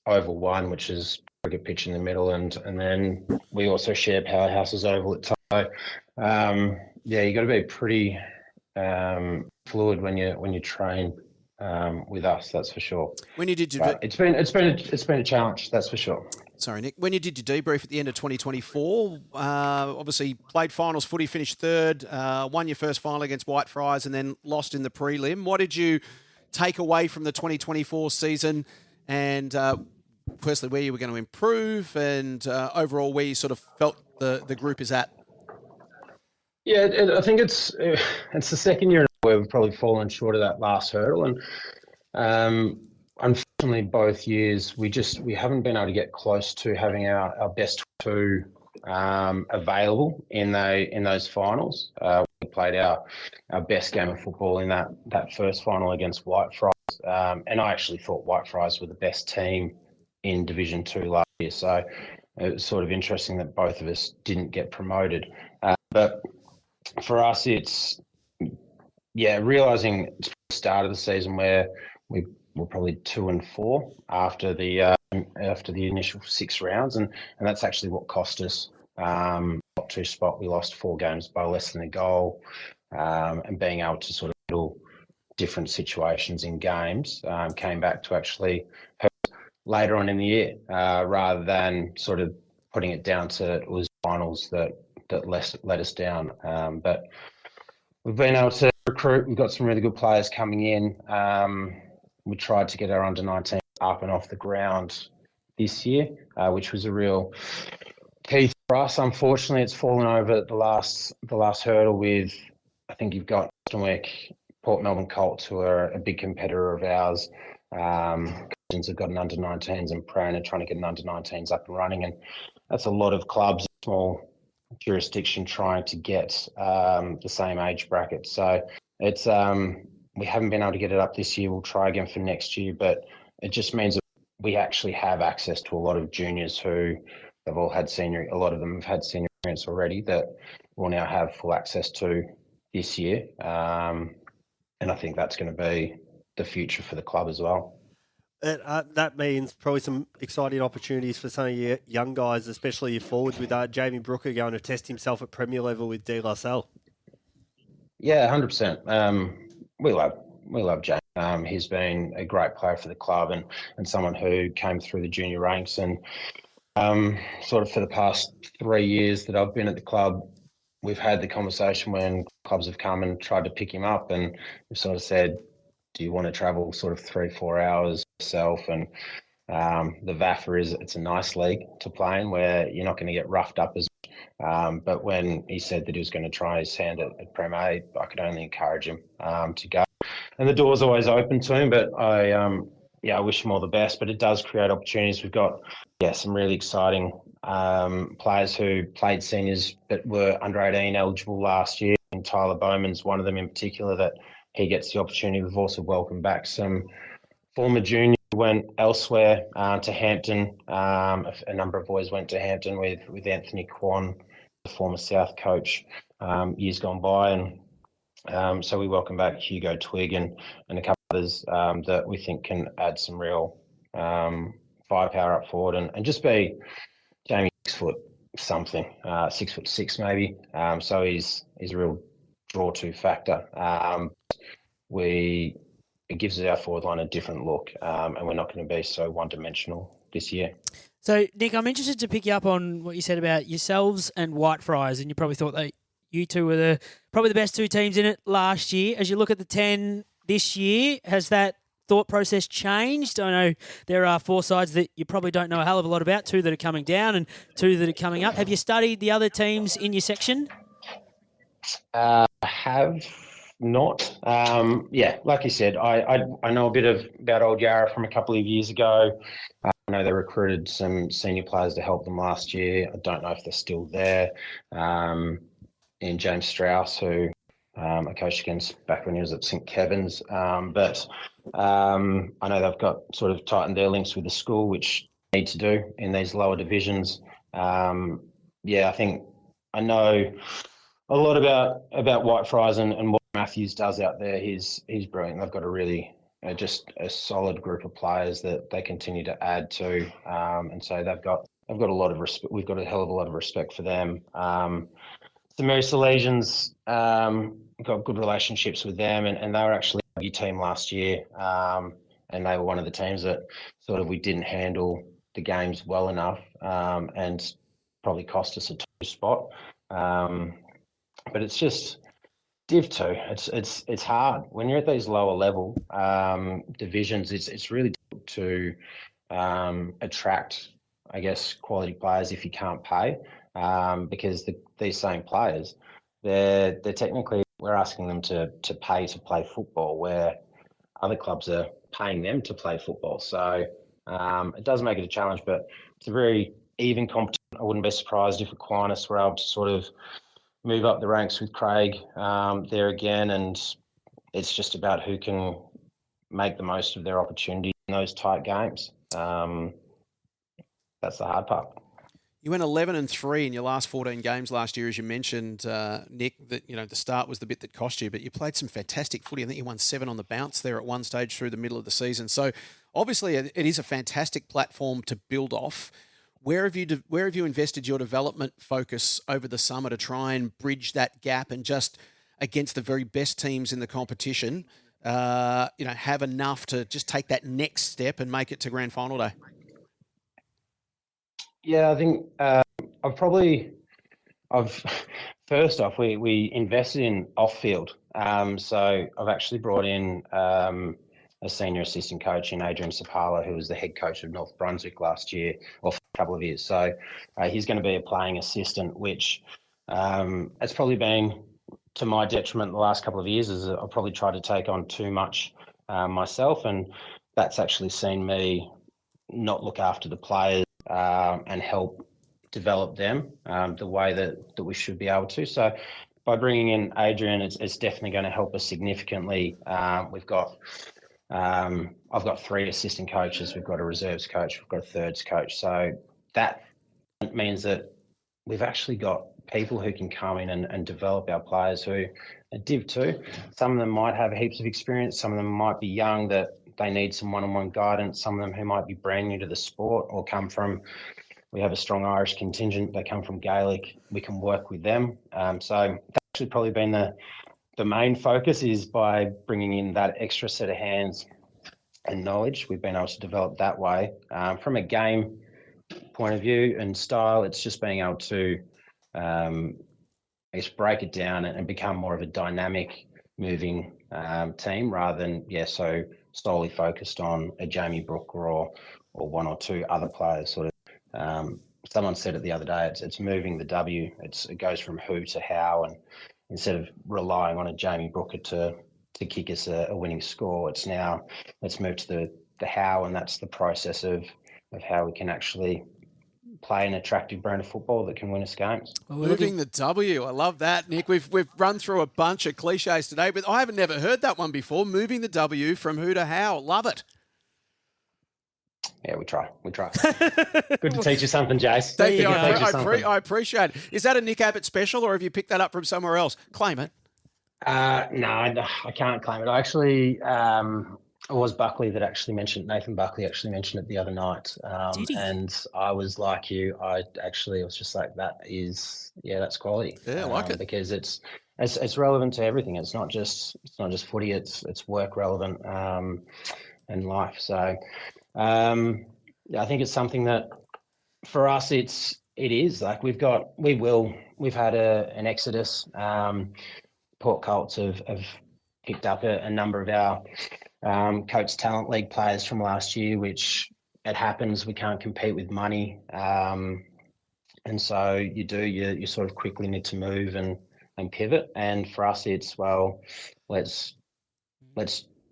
Oval 1, which is a cricket pitch in the middle, and then we also share Powerhouse's Oval at Tyre. You got to be pretty fluid when you train with us, that's for sure.
When you did
it's been a challenge, that's for sure.
Sorry, Nick. When you did your debrief at the end of 2024, obviously played finals footy, finished 3rd, won your first final against Whitefriars and then lost in the prelim. What did you take away from the 2024 season, and firstly, where you were going to improve, and overall where you sort of felt the group is at?
Yeah, I think it's the second year where we've probably fallen short of that last hurdle, and unfortunately, both years we haven't been able to get close to having our best two available in those finals. We played our best game of football in that first final against Whitefriars, and I actually thought Whitefriars were the best team in Division 2 last year. So it was sort of interesting that both of us didn't get promoted. But for us, it's realising it's the start of the season where we were probably 2-4 after the initial 6 rounds, and that's actually what cost us top 2 spot. We lost 4 games by less than a goal, and being able to sort of handle different situations in games came back to actually hurt later on in the year, rather than sort of putting it down to it was finals that let us down. But we've been able to recruit. We've got some really good players coming in. We tried to get our under-19 up and off the ground this year, which was a real key for us. Unfortunately, it's fallen over the last hurdle with, I think you've got Port Melbourne Colts, who are a big competitor of ours. Have got an under-19s, and Prone are trying to get an under-19s up and running, and that's a lot of clubs, small jurisdiction, trying to get the same age bracket. So it's we haven't been able to get it up this year. We'll try again for next year, but it just means that we actually have access to a lot of juniors who have all had senior. A lot of them have had senior experience already that we'll now have full access to this year, and I think that's going to be the future for the club as well.
That means probably some exciting opportunities for some of your young guys, especially your forwards, with Jamie Brooker going to test himself at Premier level with De La Salle.
Yeah, 100%. We love Jamie. He's been a great player for the club and someone who came through the junior ranks, and sort of for the past 3 years that I've been at the club, we've had the conversation when clubs have come and tried to pick him up, and we've sort of said, do you want to travel sort of 3-4 hours yourself? And the VAFA it's a nice league to play in where you're not going to get roughed up as much. But when he said that he was going to try his hand at Prem A, I could only encourage him to go. And the door's always open to him, but I wish him all the best. But it does create opportunities. We've got some really exciting players who played seniors but were under 18 eligible last year, and Tyler Bowman's one of them in particular that he gets the opportunity. We've also welcomed back some former juniors who went elsewhere to Hampton. A number of boys went to Hampton with Anthony Kwan, the former South coach, years gone by. And so we welcome back Hugo Twigg and a couple others that we think can add some real firepower up forward and just be Jamie 6 foot something, 6'6" maybe. So he's a real draw to factor. It gives our forward line a different look, and we're not going to be so one-dimensional this year.
So, Nick, I'm interested to pick you up on what you said about yourselves and Whitefriars, and you probably thought that you two were probably the best 2 teams in it last year. As you look at the 10 this year, has that thought process changed? I know there are 4 sides that you probably don't know a hell of a lot about, 2 that are coming down and 2 that are coming up. Have you studied the other teams in your section?
Have not. Like you said, I know a bit about Old Yarra from a couple of years ago. I know they recruited some senior players to help them last year. I don't know if they're still there. And James Strauss, who I coached against back when he was at St Kevin's. But I know they've got sort of tightened their links with the school, which they need to do in these lower divisions. I think I know a lot about Whitefriars and what Matthews does out there. He's brilliant. They've got a really just a solid group of players that they continue to add to, and so they've got a lot of respect. We've got a hell of a lot of respect for them. The Mary Salesians got good relationships with them, and they were actually a rugby team last year, and they were one of the teams that sort of we didn't handle the games well enough, and probably cost us a 2 spot. But it's just Div 2. It's hard when you're at these lower level divisions. It's really difficult to attract, I guess, quality players if you can't pay, because these same players, they're technically, we're asking them to pay to play football, where other clubs are paying them to play football. So it does make it a challenge, but it's a very even competition. I wouldn't be surprised if Aquinas were able to sort of move up the ranks with Craig there again, and it's just about who can make the most of their opportunity in those tight games. That's the hard part.
You went 11-3 in your last 14 games last year, as you mentioned, Nick. That the start was the bit that cost you, but you played some fantastic footy. I think you won 7 on the bounce there at one stage through the middle of the season. So obviously, it is a fantastic platform to build off. Where have you invested your development focus over the summer to try and bridge that gap and just against the very best teams in the competition, have enough to just take that next step and make it to grand final day?
Yeah, I think first off, we invested in off-field. So I've actually brought in a senior assistant coach in Adrian Sapala, who was the head coach of North Brunswick last year, or for a couple of years. So he's going to be a playing assistant, which has probably been to my detriment the last couple of years, as I've probably tried to take on too much myself, and that's actually seen me not look after the players and help develop them the way that we should be able to. So by bringing in Adrian, it's definitely going to help us significantly. I've got 3 assistant coaches. We've got a reserves coach. We've got a thirds coach. So that means that we've actually got people who can come in and develop our players who are Div 2. Some of them might have heaps of experience. Some of them might be young that they need some one-on-one guidance. Some of them who might be brand new to the sport or we have a strong Irish contingent. They come from Gaelic. We can work with them. So that's actually probably been the main focus, is by bringing in that extra set of hands and knowledge. We've been able to develop that way. From a game point of view and style, it's just being able to break it down and become more of a dynamic, moving team, rather than so solely focused on a Jamie Brooker or 1 or 2 other players. Sort of, someone said it the other day. It's moving the W. It goes from who to how, and instead of relying on a Jamie Brooker to kick us a winning score, it's now let's move to the how, and that's the process of how we can actually play an attractive brand of football that can win us games.
Moving the W. I love that, Nick. We've run through a bunch of cliches today, but I haven't never heard that one before. Moving the W from who to how. Love it.
Yeah, we try. Good to teach you something, Jace.
Thank you. I appreciate it. Is that a Nick Abbott special, or have you picked that up from somewhere else? Claim it.
No, I can't claim it. I actually, it was Buckley that actually mentioned, Nathan Buckley actually mentioned it the other night. And I was like you, I was just like, that's quality.
Yeah, I like it.
Because it's relevant to everything. It's not just footy, it's work relevant and life. So I think it's something that for us it is like we've had an exodus. Port Colts have picked up a number of our Coates Talent League players from last year, which it happens. We can't compete with money. And so you sort of quickly need to move and pivot. And for us, it's, let's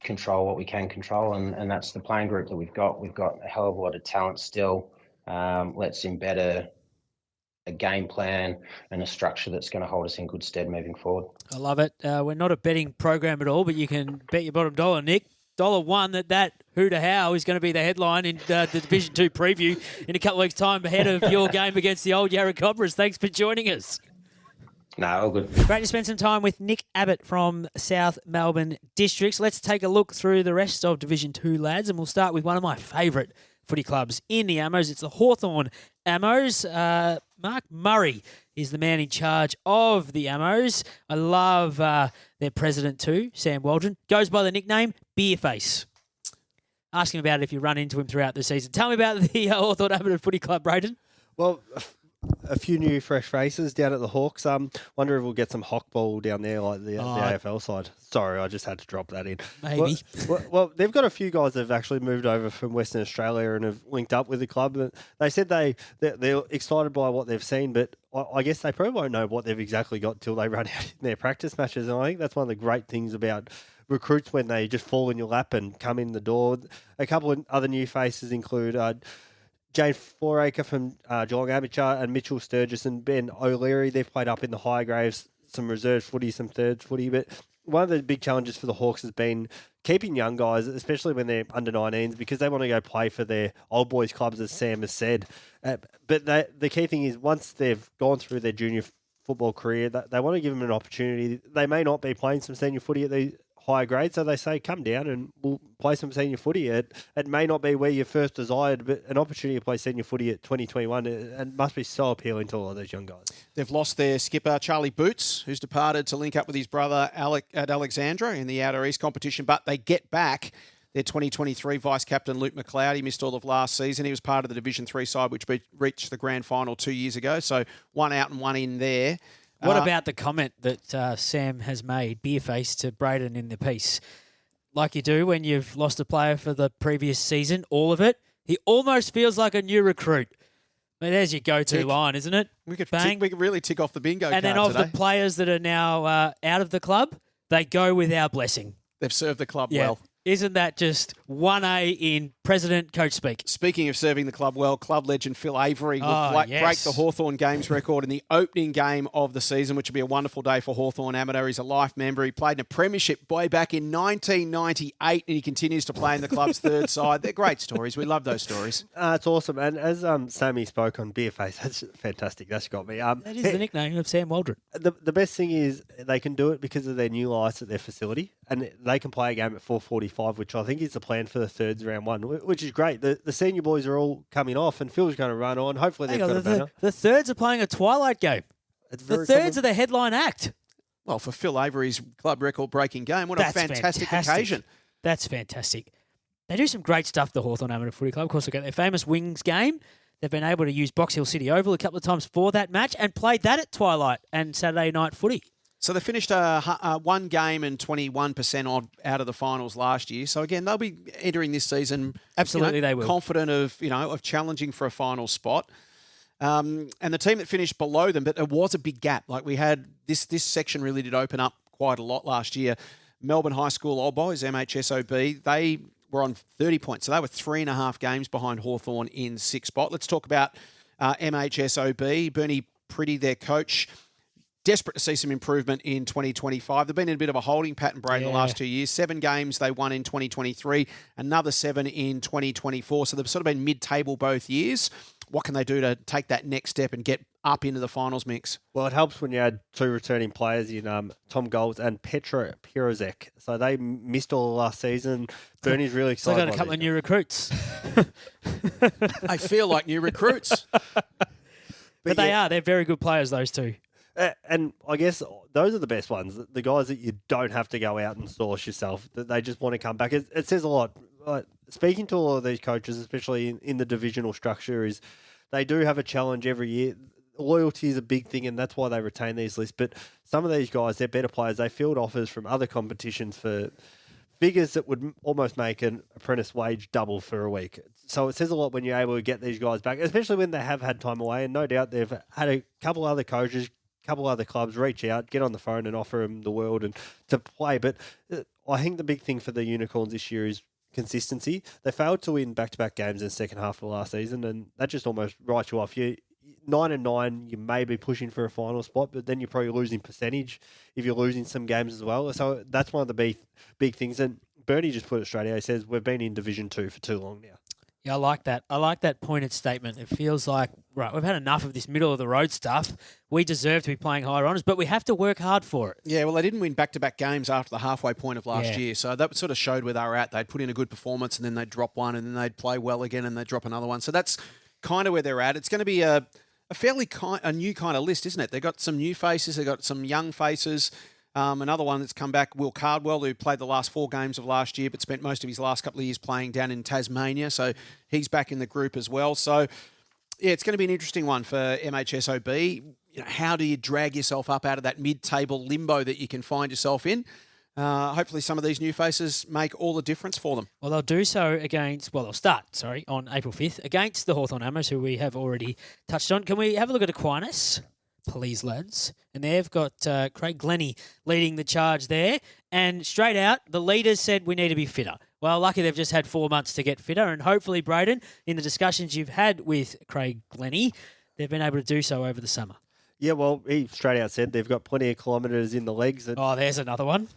control what we can control. And that's the playing group that we've got. We've got a hell of a lot of talent still. Let's embed a game plan and a structure that's going to hold us in good stead moving forward.
I love it. We're not a betting program at all, but you can bet your bottom dollar, Nick. $1 that who to how is going to be the headline in the Division 2 preview in a couple of weeks' time ahead of your game against the old Yarra Cobras. Thanks for joining us.
No, all good.
Great to spend some time with Nick Abbott from South Melbourne Districts. Let's take a look through the rest of Division 2, lads, and we'll start with one of my favourite footy clubs in the Ammos. It's the Hawthorn Ammos. Mark Murray is the man in charge of the Ammos. I love their president too, Sam Waldron. Goes by the nickname Beerface. Ask him about it if you run into him throughout the season. Tell me about the Hawthorn Abbott Footy Club, Brayden.
Well, A few new fresh faces down at the Hawks. Wonder if we'll get some hock ball down there like the AFL side. Sorry, I just had to drop that in.
Maybe.
Well, they've got a few guys that have actually moved over from Western Australia and have linked up with the club. They said they're excited by what they've seen, but I guess they probably won't know what they've exactly got till they run out in their practice matches. And I think that's one of the great things about recruits when they just fall in your lap and come in the door. A couple of other new faces include Jane Foraker from Geelong Amateur and Mitchell Sturgis and Ben O'Leary. They've played up in the higher grades, some reserve footy, some thirds footy. But one of the big challenges for the Hawks has been keeping young guys, especially when they're under 19s, because they want to go play for their old boys clubs, as Sam has said. But the key thing is once they've gone through their junior football career, they want to give them an opportunity. They may not be playing some senior footy at the higher grade, so they say, come down and we'll play some senior footy. It may not be where you first desired, but an opportunity to play senior footy at 2021 and must be so appealing to all of those young guys.
They've lost their skipper, Charlie Boots, who's departed to link up with his brother at Alexandra in the Outer East competition, but they get back their 2023 vice-captain, Luke McLeod. He missed all of last season. He was part of the Division 3 side, which reached the grand final 2 years ago, so one out and one in there.
What about the comment that Sam has made, beer-faced, to Brayden in the piece? Like you do when you've lost a player for the previous season, all of it. He almost feels like a new recruit. I mean, there's your go-to line, isn't it?
We could really tick off the bingo card
and then of
today.
The players that are now out of the club, they go with our blessing.
They've served the club well.
Isn't that just 1A in President Coach speak?
Speaking of serving the club well, club legend Phil Avery will break the Hawthorn Games record in the opening game of the season, which will be a wonderful day for Hawthorn Amateur. He's a life member. He played in a premiership way back in 1998, and he continues to play in the club's third side. They're great stories. We love those stories.
It's awesome. And as Sammy spoke on Beerface, that's fantastic. That's got me.
That is the nickname of Sam Waldron.
The best thing is they can do it because of their new lights at their facility, and they can play a game at 4:45, which I think is the plan for the thirds round one, which is great. The senior boys are all coming off, and Phil's going to run on. Hopefully they've got a banner.
The thirds are playing a twilight game. The thirds are the headline act.
Well, for Phil Avery's club record-breaking game, what a fantastic occasion.
That's fantastic. They do some great stuff, the Hawthorn Amateur Footy Club. Of course, they've got their famous Wings game. They've been able to use Box Hill City Oval a couple of times for that match and played that at twilight and Saturday night footy.
So they finished one game and 21% out of the finals last year. So again, they'll be entering this season.
Absolutely, they will.
Confident of challenging for a final spot. And the team that finished below them, but it was a big gap. Like we had this section really did open up quite a lot last year. Melbourne High School Old Boys, MHSOB, they were on 30 points. So they were 3.5 games behind Hawthorn in sixth spot. Let's talk about MHSOB. Bernie Pretty, their coach, desperate to see some improvement in 2025. They've been in a bit of a holding pattern, Brayden, the last 2 years. 7 games they won in 2023, another 7 in 2024. So they've sort of been mid-table both years. What can they do to take that next step and get up into the finals mix?
Well, it helps when you add 2 returning players in Tom Golds and Petra Pirozek. So they missed all last season. Bernie's really excited.
So they got a couple of new recruits.
They feel like new recruits.
But they are. They're very good players, those two.
And I guess those are the best ones, the guys that you don't have to go out and source yourself, that they just want to come back. It says a lot. Speaking to all of these coaches, especially in the divisional structure, is they do have a challenge every year. Loyalty is a big thing, and that's why they retain these lists. But some of these guys, they're better players. They field offers from other competitions for figures that would almost make an apprentice wage double for a week. So it says a lot when you're able to get these guys back, especially when they have had time away. And no doubt they've had a couple other coaches, couple other clubs reach out, get on the phone and offer them the world and to play. But I think the big thing for the Unicorns this year is consistency. They failed to win back-to-back games in the second half of last season, and that just almost writes you off. 9-9, you may be pushing for a final spot, but then you're probably losing percentage if you're losing some games as well. So that's one of the big things. And Bernie just put it straight out. He says, we've been in Division 2 for too long now.
Yeah, I like that. I like that pointed statement. It feels like, right, we've had enough of this middle-of-the-road stuff. We deserve to be playing higher honours, but we have to work hard for it.
Yeah, well, they didn't win back-to-back games after the halfway point of last year, so that sort of showed where they were at. They'd put in a good performance, and then they'd drop one, and then they'd play well again, and they'd drop another one. So that's kind of where they're at. It's going to be a fairly new kind of list, isn't it? They've got some new faces. They've got some young faces. Another one that's come back, Will Cardwell, who played the last 4 games of last year, but spent most of his last couple of years playing down in Tasmania. So he's back in the group as well. So Yeah, it's going to be an interesting one for MHSOB. How do you drag yourself up out of that mid-table limbo that you can find yourself in? Hopefully some of these new faces make all the difference for them.
Well, they'll do so they'll start, on April 5th against the Hawthorn Hammers, who we have already touched on. Can we have a look at Aquinas, please, lads? And they've got Craig Glennie leading the charge there. And straight out, the leaders said we need to be fitter. Well, lucky they've just had 4 months to get fitter. And hopefully, Brayden, in the discussions you've had with Craig Glennie, they've been able to do so over the summer.
Yeah, well, he straight out said they've got plenty of kilometres in the legs.
Oh, there's another one.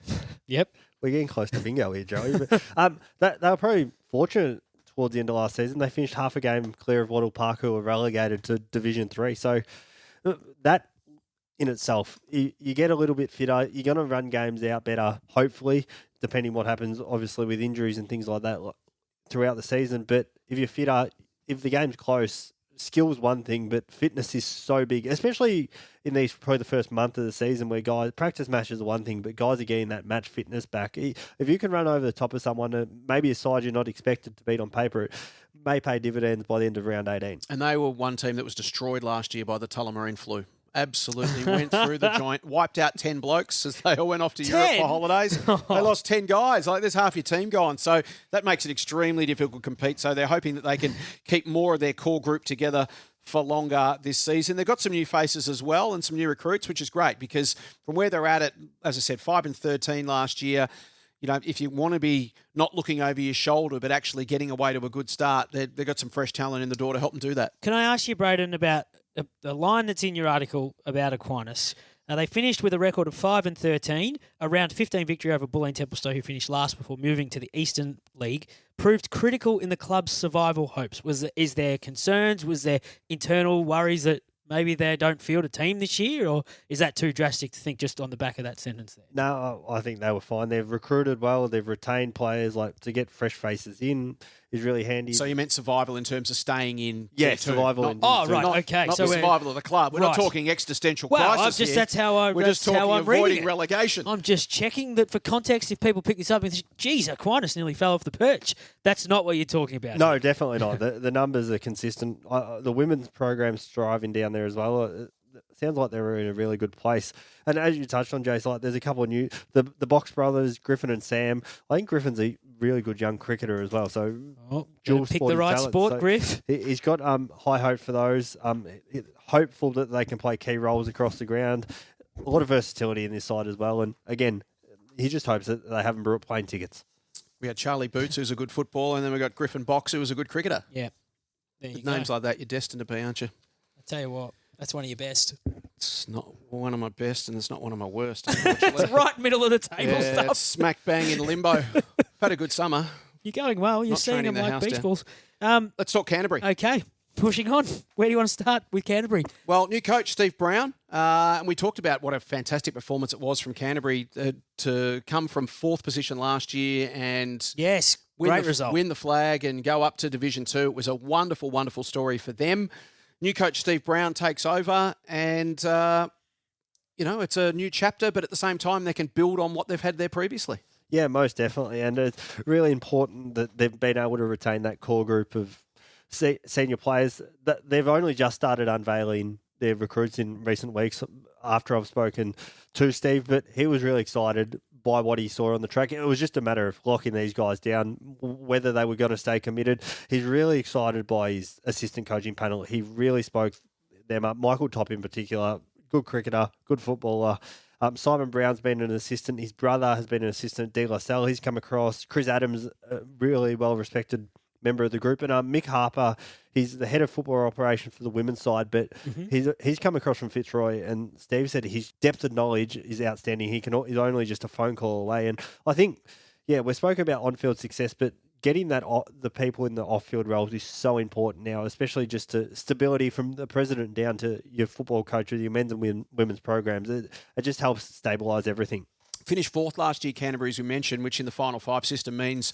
Yep.
We're getting close to bingo here, Joey. But they were probably fortunate towards the end of last season. They finished half a game clear of Wattle Park, who were relegated to Division 3. So that in itself, you get a little bit fitter. You're going to run games out better, hopefully, depending what happens, obviously, with injuries and things like that throughout the season. But if you're fitter, if the game's close, skill is one thing, but fitness is so big, especially in these probably the first month of the season where practice matches are one thing, but guys are getting that match fitness back. If you can run over the top of someone, maybe a side you're not expected to beat on paper, it may pay dividends by the end of round 18.
And they were one team that was destroyed last year by the Tullamarine flu. Absolutely went through the joint, wiped out 10 blokes as they all went off to Europe for holidays. They lost 10 guys. There's half your team gone. So that makes it extremely difficult to compete. So they're hoping that they can keep more of their core group together for longer this season. They've got some new faces as well and some new recruits, which is great because from where they're at, as I said, 5-13 last year, if you want to be not looking over your shoulder but actually getting away to a good start, they've got some fresh talent in the door to help them do that.
Can I ask you, Brayden, about the line that's in your article about Aquinas? They finished with a record of 5-13, a round 15 victory over Bulleen Templestowe, who finished last before moving to the Eastern League. Proved critical in the club's survival hopes. Is there concerns? Was there internal worries that maybe they don't field a team this year, or is that too drastic to think just on the back of that sentence there?
No, I think they were fine. They've recruited well. They've retained players. To get fresh faces in is really handy.
So you meant survival in terms of staying in?
Yeah, survival.
Not the survival of the club. We're not talking existential crisis here.
That's how
We're just talking avoiding relegation.
I'm just checking that for context. If people pick this up and think, "Geez, Aquinas nearly fell off the perch," that's not what you're talking about.
No, definitely not. The numbers are consistent. The women's program's thriving down there as well. It sounds like they're in a really good place. And as you touched on, Jace, there's a couple of new... The Box brothers, Griffin and Sam. I think Griffin's a really good young cricketer as well. So,
pick the right
talent.
sport, Griff.
He's got high hope for those. Hopeful that they can play key roles across the ground. A lot of versatility in this side as well. And again, he just hopes that they haven't brought plane tickets.
We had Charlie Boots, who's a good footballer, and then we got Griffin Box, who was a good cricketer.
Yeah. With
names like that, you're destined to be, aren't you?
I tell you what, that's one of your best.
It's not one of my best, and it's not one of my worst, unfortunately.
It's right middle of the table stuff.
It's smack bang in limbo. Had a good summer.
You're going well. You're seeing them like beach balls.
Let's talk Canterbury.
Okay. Pushing on. Where do you want to start with Canterbury?
Well, new coach, Steve Brown. And we talked about what a fantastic performance it was from Canterbury to come from 4th position last year and
great result.
Win the flag and go up to Division 2. It was a wonderful, wonderful story for them. New coach Steve Brown takes over and, it's a new chapter, but at the same time, they can build on what they've had there previously.
Yeah, most definitely. And it's really important that they've been able to retain that core group of senior players. That they've only just started unveiling their recruits in recent weeks after I've spoken to Steve, but he was really excited by what he saw on the track. It was just a matter of locking these guys down, whether they were going to stay committed. He's really excited by his assistant coaching panel. He really spoke them up. Michael Topp in particular, good cricketer, good footballer. Simon Brown's been an assistant. His brother has been an assistant. De La Salle, he's come across. Chris Adams, a really well-respected member of the group. And Mick Harper, he's the head of football operation for the women's side, but he's come across from Fitzroy, and Steve said his depth of knowledge is outstanding. He's only just a phone call away. And I think, we're spoken about on-field success, but getting the people in the off-field roles is so important now, especially just to stability from the president down to your football coach with your men's and women's programs. It just helps stabilise everything.
Finished 4th last year, Canterbury, as we mentioned, which in the Final 5 system means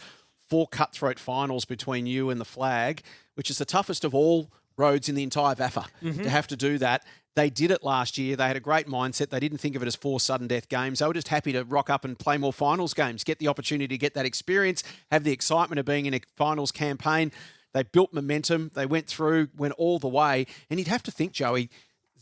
4 cutthroat finals between you and the flag, which is the toughest of all roads in the entire VAFA to have to do that. They did it last year. They had a great mindset. They didn't think of it as 4 sudden death games. They were just happy to rock up and play more finals games, get the opportunity to get that experience, have the excitement of being in a finals campaign. They built momentum. They went all the way. And you'd have to think, Joey,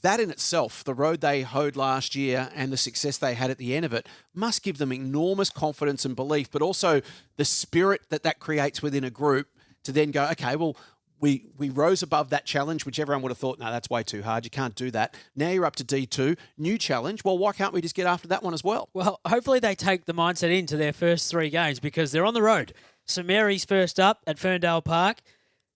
that in itself, the road they hoed last year and the success they had at the end of it, must give them enormous confidence and belief, but also the spirit that creates within a group to then go, okay, well, we rose above that challenge, which everyone would have thought, no, that's way too hard. You can't do that. Now you're up to D2, new challenge. Well, why can't we just get after that one as well?
Well, hopefully they take the mindset into their first 3 games because they're on the road. St Mary's first up at Ferndale Park,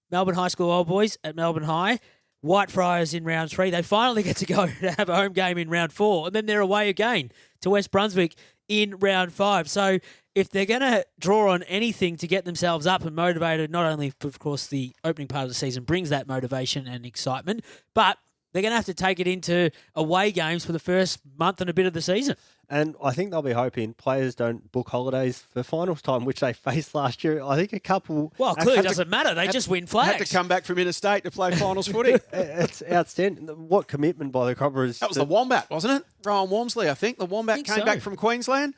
Melbourne High School Old Boys at Melbourne High, Whitefriars in round 3. They finally get to go to have a home game in round 4, and then they're away again to West Brunswick in round 5. So if they're going to draw on anything to get themselves up and motivated, not only, of course, the opening part of the season brings that motivation and excitement, but they're going to have to take it into away games for the first month and a bit of the season.
And I think they'll be hoping players don't book holidays for finals time, which they faced last year. I think a couple...
Well, clearly it doesn't matter. They just win flags.
Had to come back from interstate to play finals footy.
It's outstanding. What commitment by the Cobras.
That was the Wombat, wasn't it? Rowan Walmsley, I think. The Wombat came back from Queensland.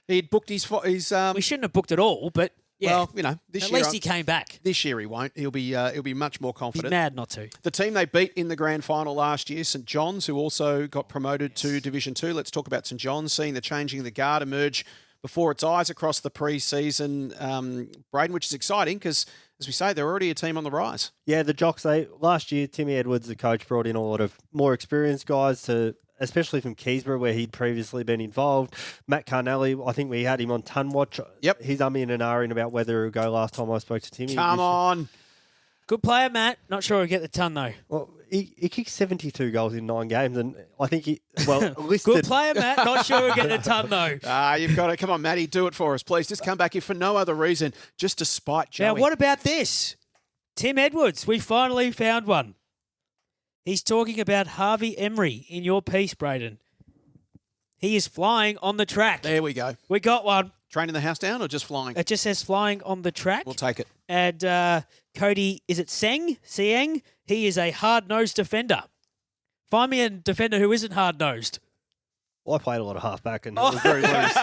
He'd booked his
we shouldn't have booked it all, but... Yeah.
Well, this
at
year...
least he came back.
This year he won't. He'll be much more confident.
Be mad not to.
The team they beat in the grand final last year, St John's, who also got promoted to Division 2. Let's talk about St John's, seeing the changing of the guard emerge before its eyes across the pre-season, Brayden, which is exciting because, as we say, they're already a team on the rise.
Yeah, the Jocks, last year, Timmy Edwards, the coach, brought in a lot of more experienced guys to... especially from Keysborough, where he'd previously been involved. Matt Carnelli, I think we had him on ton watch.
Yep.
He's umming and ahhing about whether he'll go last time I spoke to Timmy.
Come on.
Good player, Matt. Not sure he'll get the ton, though.
Well, he kicked 72 goals in 9 games, and I think listed...
Good player, Matt. Not sure he'll get the ton, though.
You've got to... Come on, Matty, do it for us, please. Just come back here for no other reason, just to spite Joey.
Now, what about this? Tim Edwards. We finally found one. He's talking about Harvey Emery in your piece, Brayden. He is flying on the track.
There we go.
We got one.
Training the house down or just flying?
It just says flying on the track.
We'll take it.
And Cody, is it Sieng? He is a hard-nosed defender. Find me a defender who isn't hard-nosed.
Well, I played a lot of halfback and it was very loose.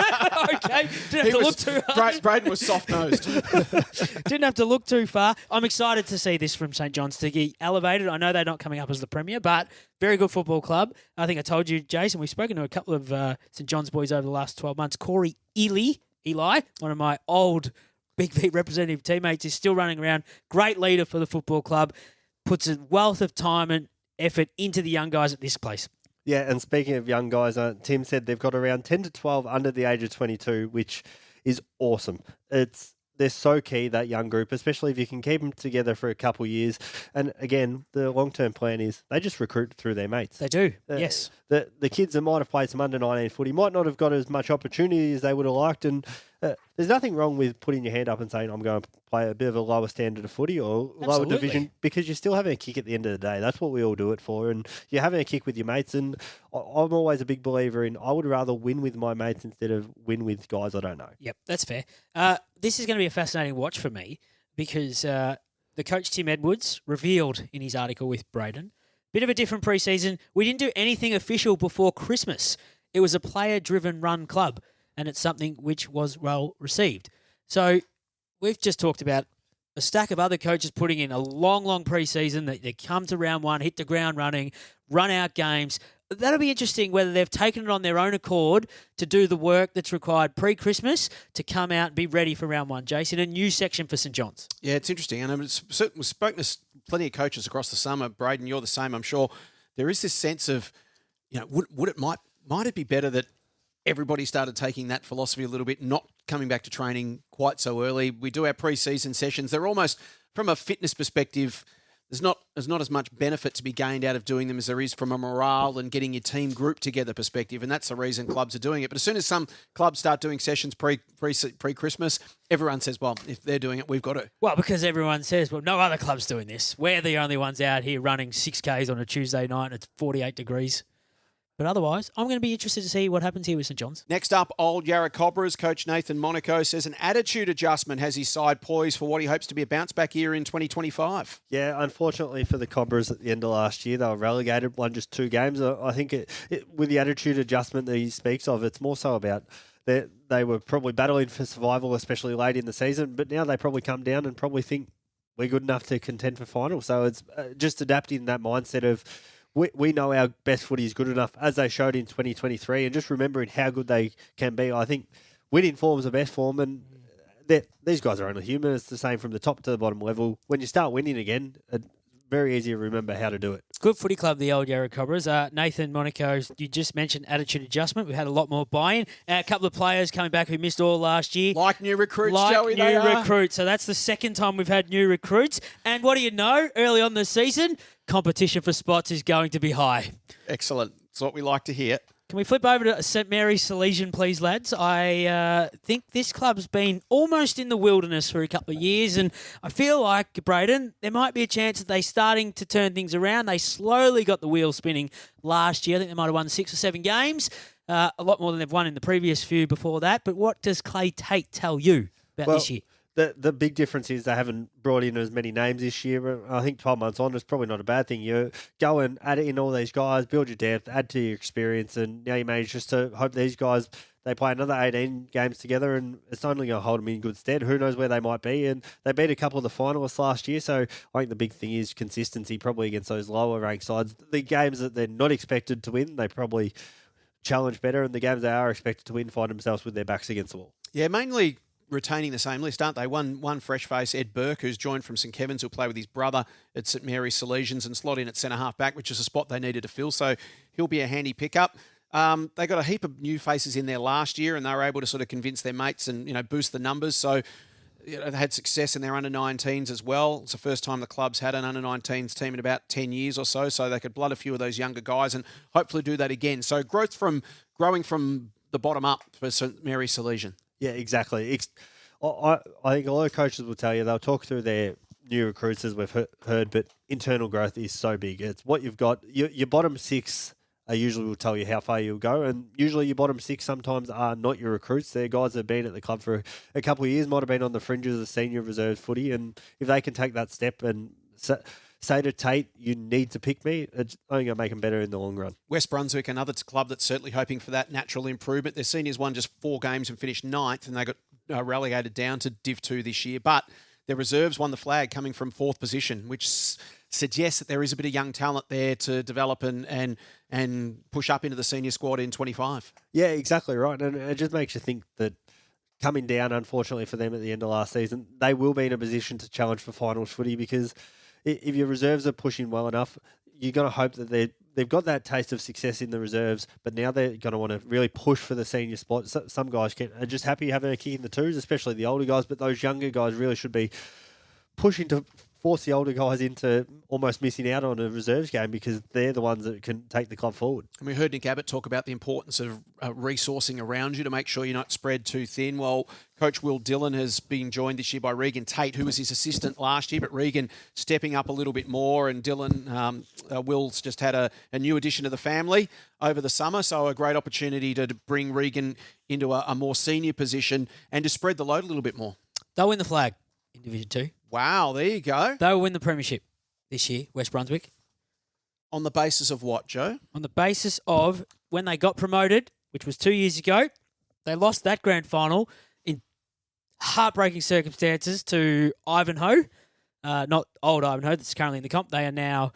Okay. Didn't have to look too hard.
Brayden was soft-nosed.
Didn't have to look too far. I'm excited to see this from St John's to get elevated. I know they're not coming up as the Premier, but very good football club. I think I told you, Jason, we've spoken to a couple of St John's boys over the last 12 months. Corey Eli, one of my old Big V representative teammates, is still running around. Great leader for the football club. Puts a wealth of time and effort into the young guys at this place.
Yeah, and speaking of young guys, Tim said they've got around 10 to 12 under the age of 22, which is awesome. They're so key, that young group, especially if you can keep them together for a couple of years. And again, the long-term plan is they just recruit through their mates.
They do, yes.
The kids that might have played some under-19 footy might not have got as much opportunity as they would have liked. And there's nothing wrong with putting your hand up and saying, I'm going to play a bit of a lower standard of footy or lower division, because you're still having a kick at the end of the day. That's what we all do it for. And you're having a kick with your mates. And I'm always a big believer in I would rather win with my mates instead of win with guys I don't know.
Yep, that's fair. This is going to be a fascinating watch for me because the coach, Tim Edwards, revealed in his article with Brayden, bit of a different preseason. We didn't do anything official before Christmas. It was a player-driven run club, and it's something which was well received. So we've just talked about a stack of other coaches putting in a long, long preseason that they come to round 1, hit the ground running, run out games. That'll be interesting whether they've taken it on their own accord to do the work that's required pre-Christmas to come out and be ready for round 1, Jason. A new section for St John's.
Yeah, it's interesting. And we've spoken to plenty of coaches across the summer. Brayden, you're the same, I'm sure. There is this sense of, might it be better that everybody started taking that philosophy a little bit, not coming back to training quite so early. We do our pre-season sessions. They're almost, from a fitness perspective, there's not as much benefit to be gained out of doing them as there is from a morale and getting your team group together perspective, and that's the reason clubs are doing it. But as soon as some clubs start doing sessions pre-Christmas, everyone says, well, if they're doing it, we've got to.
Well, because everyone says, well, no other club's doing this. We're the only ones out here running 6Ks on a Tuesday night and it's 48 degrees. But otherwise, I'm going to be interested to see what happens here with St John's.
Next up, Old Yarra Cobras. Coach Nathan Monaco says an attitude adjustment has his side poised for what he hopes to be a bounce-back year in 2025.
Yeah, unfortunately for the Cobras at the end of last year, they were relegated, won just 2 games. I think with the attitude adjustment that he speaks of, it's more so about they were probably battling for survival, especially late in the season, but now they probably come down and probably think we're good enough to contend for finals. So it's just adapting that mindset of we know our best footy is good enough, as they showed in 2023, and just remembering how good they can be. I think winning form is the best form, and these guys are only human. It's the same from the top to the bottom level. When you start winning again, it's very easy to remember how to do it.
Good footy club, the old Yarra Cobras. Nathan, Monaco, you just mentioned attitude adjustment. We've had a lot more buy-in. A couple of players coming back who missed all last year.
Like new recruits, Joey.
New recruits. So that's the second time we've had new recruits. And what do you know? Early on this season, competition for spots is going to be high.
Excellent. That's what we like to hear.
Can we flip over to St Mary's Salesian, please, lads? I think this club's been almost in the wilderness for a couple of years, and I feel like, Brayden, there might be a chance that they're starting to turn things around. They slowly got the wheel spinning last year. I think they might have won 6 or 7 games, a lot more than they've won in the previous few before that. But what does Clay Tate tell you about this year?
The big difference is they haven't brought in as many names this year. I think 12 months on is probably not a bad thing. You go and add in all these guys, build your depth, add to your experience, and now you manage just to hope these guys, they play another 18 games together, and it's only going to hold them in good stead. Who knows where they might be? And they beat a couple of the finalists last year, so I think the big thing is consistency, probably against those lower ranked sides. The games that they're not expected to win, they probably challenge better, and the games they are expected to win find themselves with their backs against the wall.
Yeah, mainly retaining the same list, aren't they? One fresh face, Ed Burke, who's joined from St Kevin's, who'll play with his brother at St Mary's Salesians and slot in at centre half back, which is a spot they needed to fill. So he'll be a handy pickup. They got a heap of new faces in there last year, and they were able to sort of convince their mates and boost the numbers. So they had success in their under-19s as well. It's the first time the club's had an under-19s team in about 10 years or so. So they could blood a few of those younger guys and hopefully do that again. So growing from the bottom up for St Mary's Salesian.
Yeah, exactly. I think a lot of coaches will tell you, they'll talk through their new recruits as we've heard, but internal growth is so big. It's what you've got. Your bottom 6 usually will tell you how far you'll go, and usually your bottom 6 sometimes are not your recruits. They're guys that have been at the club for a couple of years, might have been on the fringes of senior reserve footy, and if they can take that step and say to Tate, you need to pick me, it's only going to make them better in the long run.
West Brunswick, another club that's certainly hoping for that natural improvement. Their seniors won just 4 games and finished 9th, and they got relegated down to Div 2 this year. But their reserves won the flag coming from 4th position, which suggests that there is a bit of young talent there to develop and push up into the senior squad in 25.
Yeah, exactly right. And it just makes you think that coming down, unfortunately for them at the end of last season, they will be in a position to challenge for finals footy, because if your reserves are pushing well enough, you're going to hope that they've got that taste of success in the reserves, but now they're going to want to really push for the senior spot. Some guys are just happy having a kick in the twos, especially the older guys, but those younger guys really should be pushing to force the older guys into almost missing out on a reserves game, because they're the ones that can take the club forward.
And we heard Nick Abbott talk about the importance of resourcing around you to make sure you're not spread too thin. Well, Coach Will Dillon has been joined this year by Regan Tate, who was his assistant last year, but Regan stepping up a little bit more, and Dillon, Will's just had a new addition to the family over the summer, so a great opportunity to bring Regan into a more senior position and to spread the load a little bit more.
They'll win the flag in Division 2.
Wow, there you go.
They will win the premiership this year, West Brunswick.
On the basis of what, Joe?
On the basis of when they got promoted, which was 2 years ago, they lost that grand final in heartbreaking circumstances to Ivanhoe. Not old Ivanhoe that's currently in the comp. They are now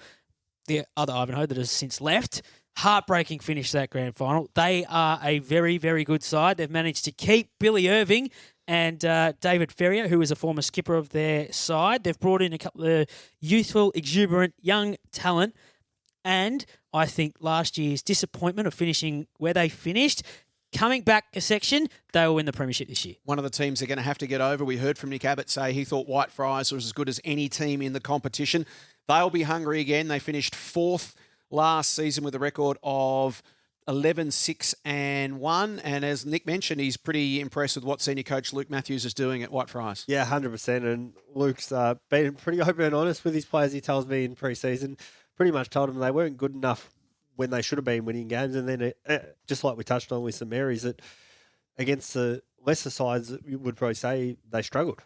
the other Ivanhoe that has since left. Heartbreaking finish that grand final. They are a very, very good side. They've managed to keep Billy Irving and David Ferrier, who is a former skipper of their side. They've brought in a couple of youthful, exuberant, young talent. And I think last year's disappointment of finishing where they finished, coming back a section, they will win the premiership this year.
One of the teams they're going to have to get over. We heard from Nick Abbott say he thought Whitefriars was as good as any team in the competition. They'll be hungry again. They finished 4th last season with a record of 11-6-1, and as Nick mentioned, he's pretty impressed with what senior coach Luke Matthews is doing at Whitefriars.
Yeah, 100%, and Luke's been pretty open and honest with his players. He tells me in pre-season, pretty much told them they weren't good enough when they should have been winning games, and then just like we touched on with St Mary's, that against the lesser sides, you would probably say they struggled.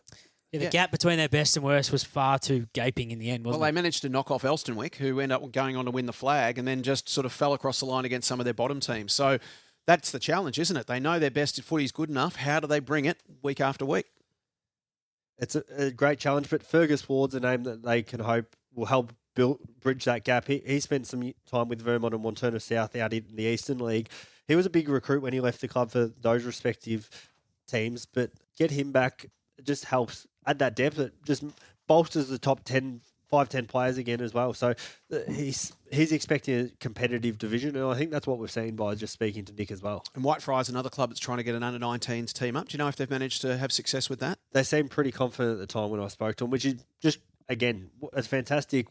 Yeah, the gap between their best and worst was far too gaping in the end, wasn't it?
Well, they managed to knock off Elstonwick, who ended up going on to win the flag, and then just sort of fell across the line against some of their bottom teams. So that's the challenge, isn't it? They know their best footy is good enough. How do they bring it week after week?
It's a great challenge, but Fergus Ward's a name that they can hope will help bridge that gap. He spent some time with Vermont and Montana South out in the Eastern League. He was a big recruit when he left the club for those respective teams, but get him back just helps add that depth. It just bolsters the top 5-10 players again as well. So he's expecting a competitive division, and I think that's what we've seen by just speaking to Nick as well.
And Whitefriars, another club that's trying to get an under-19s team up. Do you know if they've managed to have success with that?
They seemed pretty confident at the time when I spoke to them, which is just, again, it's fantastic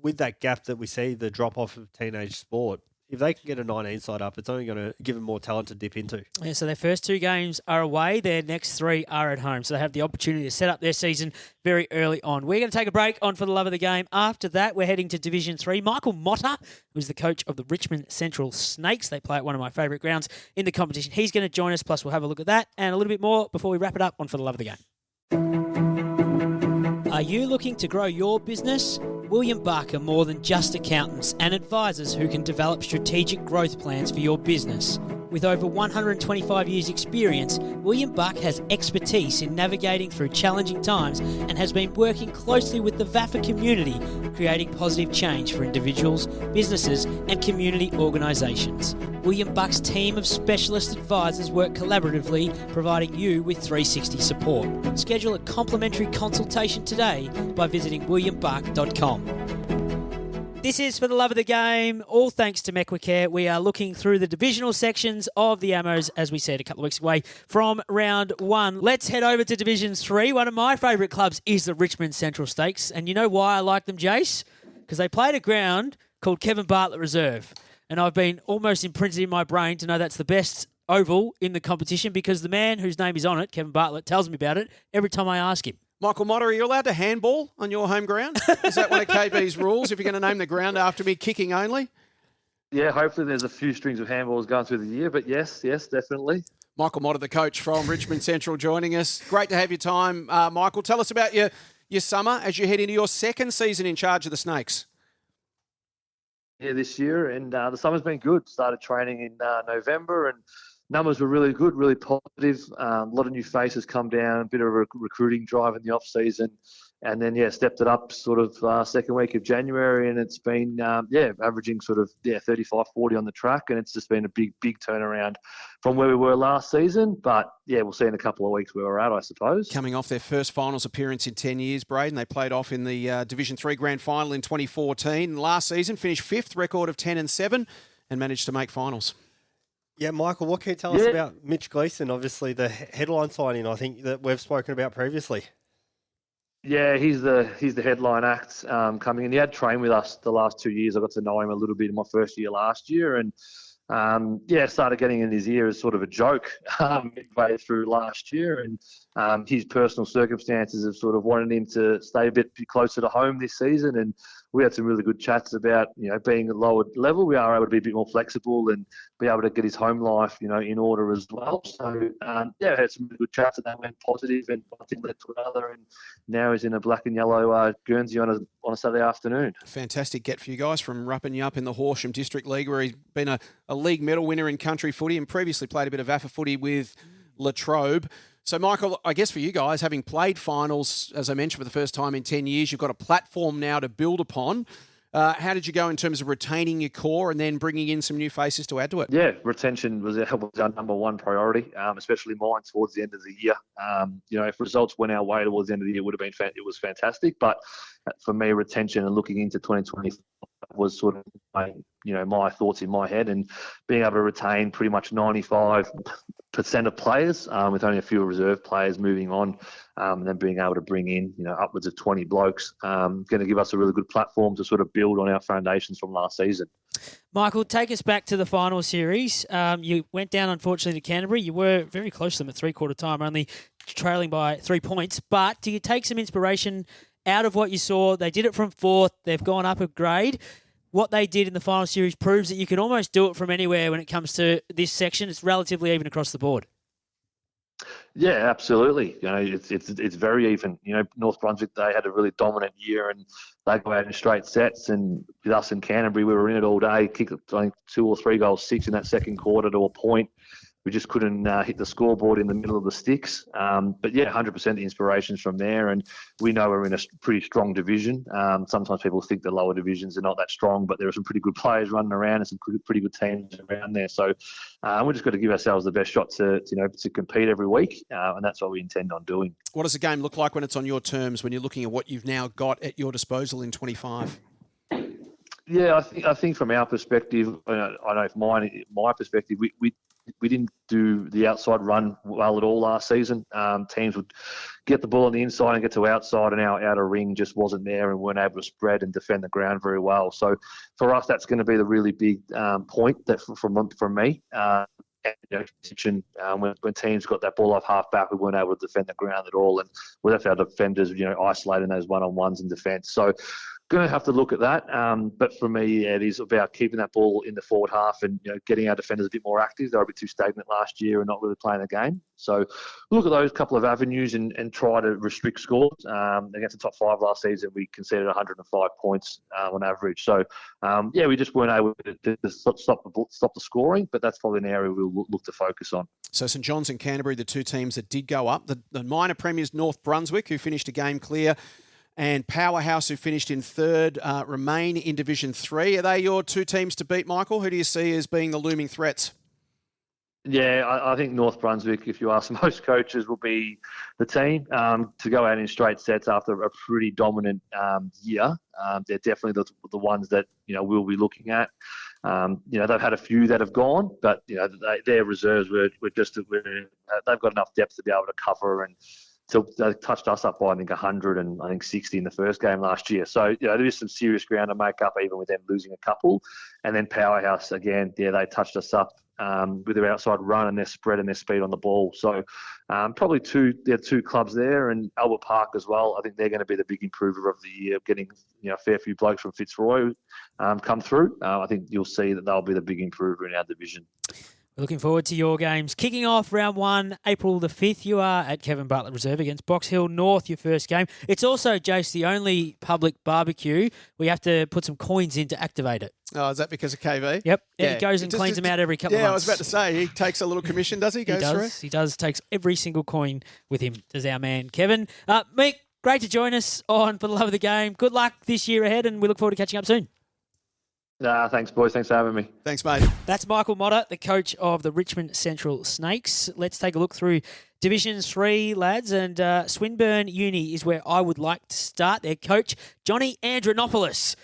with that gap that we see, the drop-off of teenage sport. If they can get a 19 side up, it's only going to give them more talent to dip into.
Yeah, so their first 2 games are away. Their next 3 are at home. So they have the opportunity to set up their season very early on. We're going to take a break on For the Love of the Game. After that, we're heading to Division 3. Michael MOTTA, who's the coach of the Richmond Central Snakes. They play at one of my favourite grounds in the competition. He's going to join us, plus we'll have a look at that and a little bit more before we wrap it up on For the Love of the Game. Are you looking to grow your business? William Buck are more than just accountants and advisors who can develop strategic growth plans for your business. With over 125 years' experience, William Buck has expertise in navigating through challenging times and has been working closely with the VAFA community, creating positive change for individuals, businesses and community organisations. William Buck's team of specialist advisors work collaboratively, providing you with 360 support. Schedule a complimentary consultation today by visiting williambuck.com. This is For the Love of the Game, all thanks to MECWACARE. We are looking through the divisional sections of the Ammos, as we said a couple of weeks away from round 1. Let's head over to Division 3. One of my favourite clubs is the Richmond Central Stakes. And you know why I like them, Jace? Because they played a ground called Kevin Bartlett Reserve. And I've been almost imprinted in my brain to know that's the best oval in the competition because the man whose name is on it, Kevin Bartlett, tells me about it every time I ask him.
Michael MOTTA, are you allowed to handball on your home ground? Is that one of KB's rules if you're going to name the ground after me, kicking only?
Yeah, hopefully there's a few strings of handballs going through the year, but yes, definitely.
Michael MOTTA, the coach from Richmond Central, joining us. Great to have your time, Michael. Tell us about your summer as you head into your second season in charge of the Snakes.
Yeah, this year, and the summer's been good. Started training in November, and numbers were really good, really positive. A lot of new faces come down, a bit of a recruiting drive in the off-season. And then, stepped it up sort of second week of January, and it's been, averaging sort of, 35, 40 on the track, and it's just been a big turnaround from where we were last season. But, we'll see in a couple of weeks where we're at, I suppose.
Coming off their first finals appearance in 10 years, Brayden, they played off in the Division 3 Grand Final in 2014. Last season, finished 5th, record of 10-7, and managed to make finals.
Yeah, Michael, what can you tell us about Mitch Gleeson, obviously the headline signing, I think, that we've spoken about previously?
Yeah, he's the headline act coming in. He had trained with us the last 2 years. I got to know him a little bit in my first year last year, and started getting in his ear as sort of a joke midway through last year. And his personal circumstances have sort of wanted him to stay a bit closer to home this season. And we had some really good chats about, being at lower level. We are able to be a bit more flexible and be able to get his home life, in order as well. So, had some really good chats, and that went positive, and one thing led to another. And now he's in a black and yellow Guernsey on a Saturday afternoon.
Fantastic get for you guys from Ruppanyup in the Horsham District League, where he's been a league medal winner in country footy and previously played a bit of VAFA footy with Latrobe. So, Michael, I guess for you guys, having played finals, as I mentioned, for the first time in 10 years, you've got a platform now to build upon. How did you go in terms of retaining your core and then bringing in some new faces to add to it?
Yeah, retention was our number one priority, especially mine towards the end of the year. If results went our way towards the end of the year, it was fantastic. But for me, retention and looking into 2020 was sort of my thoughts in my head, and being able to retain pretty much 95% of players, with only a few reserve players moving on, and then being able to bring in upwards of 20 blokes, going to give us a really good platform to sort of build on our foundations from last season.
Michael, take us back to the final series. You went down, unfortunately, to Canterbury. You were very close to them at three-quarter time, only trailing by 3 points. But do you take some inspiration out of what you saw? They did it from 4th. They've gone up a grade. What they did in the final series proves that you can almost do it from anywhere when it comes to this section. It's relatively even across the board.
Yeah, absolutely. It's very even. North Brunswick, they had a really dominant year, and they go out in straight sets. And with us in Canterbury, we were in it all day. Kicked, I think, 2 or 3 goals, 6 in that second quarter to a point. we just couldn't hit the scoreboard in the middle of the sticks. But yeah, 100% the inspirations from there, and we know we're in a pretty strong division. Sometimes people think the lower divisions are not that strong, but there are some pretty good players running around and some pretty good teams around there. So we've just got to give ourselves the best shot to compete every week, and that's what we intend on doing.
What does the game look like when it's on your terms, when you're looking at what you've now got at your disposal in 25?
Yeah, I think from our perspective, I know from my perspective, we didn't do the outside run well at all last season. Teams would get the ball on the inside and get to outside, and our outer ring just wasn't there and weren't able to spread and defend the ground very well. So for us, that's going to be the really big point that from me. When teams got that ball off half back, we weren't able to defend the ground at all, and we left our defenders, isolating those one-on-ones in defence. So going to have to look at that. But for me, it is about keeping that ball in the forward half and getting our defenders a bit more active. They were a bit too stagnant last year and not really playing the game. So look at those couple of avenues and try to restrict scores. Against the top 5 last season, we conceded 105 points on average. So we just weren't able to stop the scoring. But that's probably an area we'll look to focus on.
So St John's and Canterbury, the two teams that did go up. The minor premiers, North Brunswick, who finished a game clear, and Powerhouse, who finished in third, remain in Division 3. Are they your two teams to beat, Michael? Who do you see as being the looming threats?
Yeah, I think North Brunswick, if you ask most coaches, will be the team to go out in straight sets after a pretty dominant year. They're definitely the ones that we'll be looking at. They've had a few that have gone, but their reserves they've got enough depth to be able to cover, and so they touched us up by, 100 and 60 in the first game last year. So, there is some serious ground to make up, even with them losing a couple. And then Powerhouse, again, they touched us up with their outside run and their spread and their speed on the ball. So, probably there are two clubs there, and Albert Park as well. I think they're going to be the big improver of the year, getting a fair few blokes from Fitzroy come through. I think you'll see that they'll be the big improver in our division.
Looking forward to your games. Kicking off round 1, April the 5th, you are at Kevin Bartlett Reserve against Box Hill North, your first game. It's also, Jace, the only public barbecue we have to put some coins in to activate it.
Oh, is that because of KV?
Yep. Yeah. He goes and cleans them out every couple of months.
Yeah, I was about to say, he takes a little commission, does he?
He does. Takes every single coin with him, does our man Kevin. Mick, great to join us on For the Love of the Game. Good luck this year ahead, and we look forward to catching up soon.
Thanks, boys. Thanks for having me.
Thanks, mate.
That's Michael MOTTA, the coach of the Richmond Central Snakes. Let's take a look through Division 3, lads, and Swinburne Uni is where I would like to start. Their coach, Johnny Andronopoulos.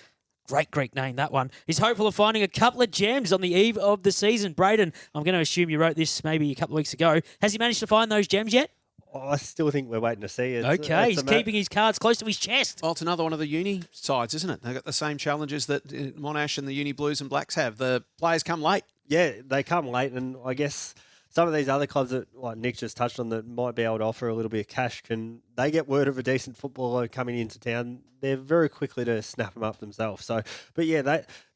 Great Greek name, that one. He's hopeful of finding a couple of gems on the eve of the season. Brayden, I'm going to assume you wrote this maybe a couple of weeks ago. Has he managed to find those gems yet?
I still think we're waiting to see it.
Okay, he's keeping his cards close to his chest.
Well, it's another one of the uni sides, isn't it? They've got the same challenges that Monash and the Uni Blues and Blacks have. The players come late.
Yeah, they come late, and I guess some of these other clubs that, like Nick just touched on, that might be able to offer a little bit of cash, they get word of a decent footballer coming into town, they're very quickly to snap them up themselves. So, but yeah,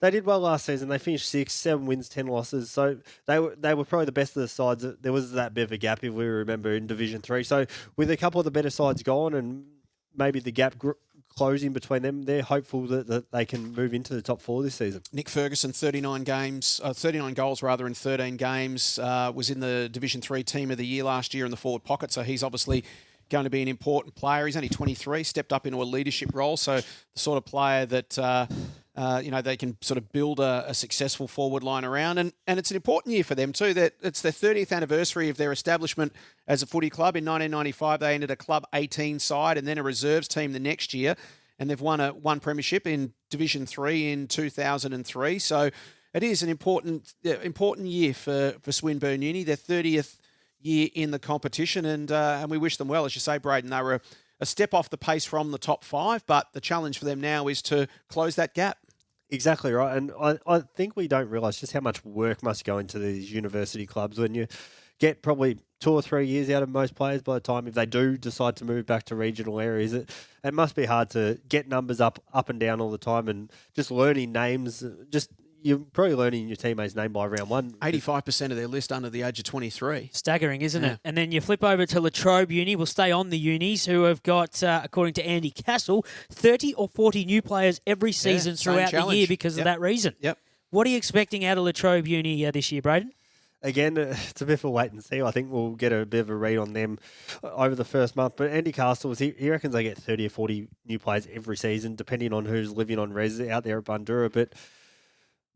they did well last season. They finished 6, 7 wins, 10 losses. So they were probably the best of the sides. There was that bit of a gap, if we remember, in Division 3. So with a couple of the better sides gone and maybe the gap closing between them, they're hopeful that they can move into the top 4 this season.
Nick Ferguson, 39 goals in 13 games, was in the Division 3 Team of the Year last year in the forward pocket. So he's obviously going to be an important player. He's only 23, stepped up into a leadership role. So the sort of player that, they can sort of build a successful forward line around. And it's an important year for them too. That it's their 30th anniversary of their establishment as a footy club. In 1995, they entered a Club 18 side and then a reserves team the next year. And they've won one premiership in Division 3 in 2003. So it is an important year for Swinburne Uni, their 30th year in the competition, and we wish them well. As you say, Brayden, they were a step off the pace from the top 5, but the challenge for them now is to close that gap.
Exactly right, and I think we don't realise just how much work must go into these university clubs when you get probably 2 or 3 years out of most players by the time if they do decide to move back to regional areas. It must be hard to get numbers up and down all the time, and just learning names, you're probably learning your teammate's name by round 1.
85% of their list under the age of 23.
Staggering, isn't it? And then you flip over to Latrobe Uni. We'll stay on the unis, who have got, according to Andy Castle, 30 or 40 new players every season throughout the year because of that reason.
Yep.
What are you expecting out of Latrobe Uni this year, Brayden?
again, it's a bit of a wait and see. I think we'll get a bit of a read on them over the first month. But Andy Castles, he reckons they get 30 or 40 new players every season, depending on who's living on res out there at Bundoora. But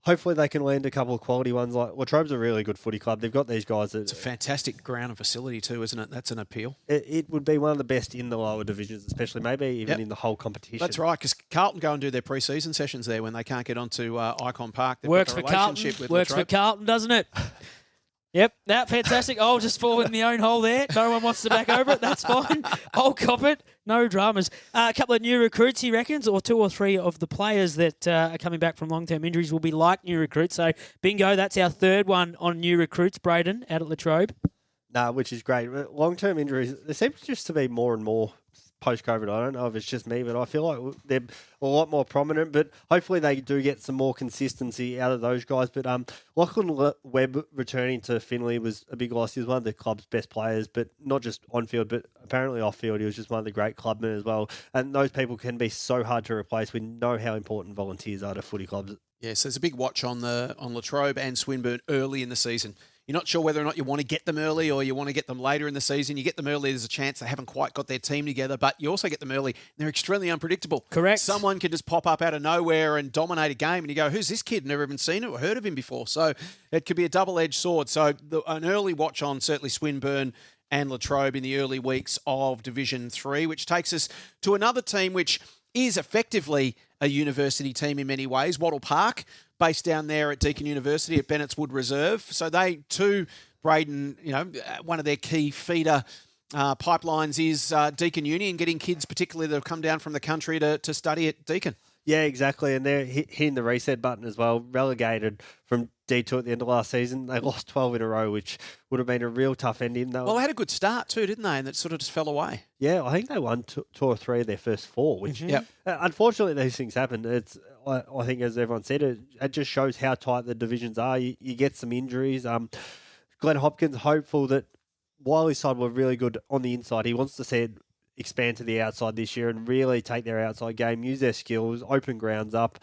hopefully they can land a couple of quality ones. Like Latrobe's a really good footy club. They've got these guys.
It's a fantastic ground and facility too, isn't it? That's an appeal.
It would be one of the best in the lower divisions, especially maybe even in the whole competition.
That's right, because Carlton go and do their pre-season sessions there when they can't get onto Icon Park. They've
Works
got
for
a
Carlton.
relationship with
Works
Latrobe.
for Carlton, doesn't it? Yep, that fantastic. I'll just fall in the own hole there. No one wants to back over it. That's fine. I'll cop it. No dramas. A couple of new recruits, he reckons, or 2 or 3 of the players that are coming back from long-term injuries will be like new recruits. So, bingo, that's our third one on new recruits, Brayden, out at Latrobe.
Which is great. Long-term injuries, there seems just to be more and more post-COVID. I don't know if it's just me, but I feel like they're a lot more prominent. But hopefully they do get some more consistency out of those guys. But Lachlan Webb returning to Finley was a big loss. He was one of the club's best players, but not just on-field, but apparently off-field. He was just one of the great clubmen as well. And those people can be so hard to replace. We know how important volunteers are to footy clubs.
Yes, there's a big watch on Latrobe and Swinburne early in the season. You're not sure whether or not you want to get them early or you want to get them later in the season. You get them early, there's a chance they haven't quite got their team together, but you also get them early. They're extremely unpredictable.
Correct.
Someone can just pop up out of nowhere and dominate a game, and you go, who's this kid? Never even seen it or heard of him before. So it could be a double-edged sword. So an early watch on certainly Swinburne and Latrobe in the early weeks of Division 3, which takes us to another team which is effectively a university team in many ways, Wattle Park, based down there at Deakin University at Bennett's Wood Reserve. So they too, Brayden, one of their key feeder pipelines is Deakin Uni and getting kids particularly that have come down from the country to study at Deakin.
Yeah, exactly. And they're hitting the reset button as well. Relegated from D2 at the end of last season. They lost 12 in a row, which would have been a real tough ending.
Well, they had a good start too, didn't they? And that sort of just fell away.
Yeah, I think they won 2 or 3 of their first 4, which unfortunately these things happen. I think, as everyone said, it just shows how tight the divisions are. You get some injuries. Glenn Hopkins, hopeful that Wiley's side were really good on the inside. He wants to see it expand to the outside this year and really take their outside game, use their skills, open grounds up.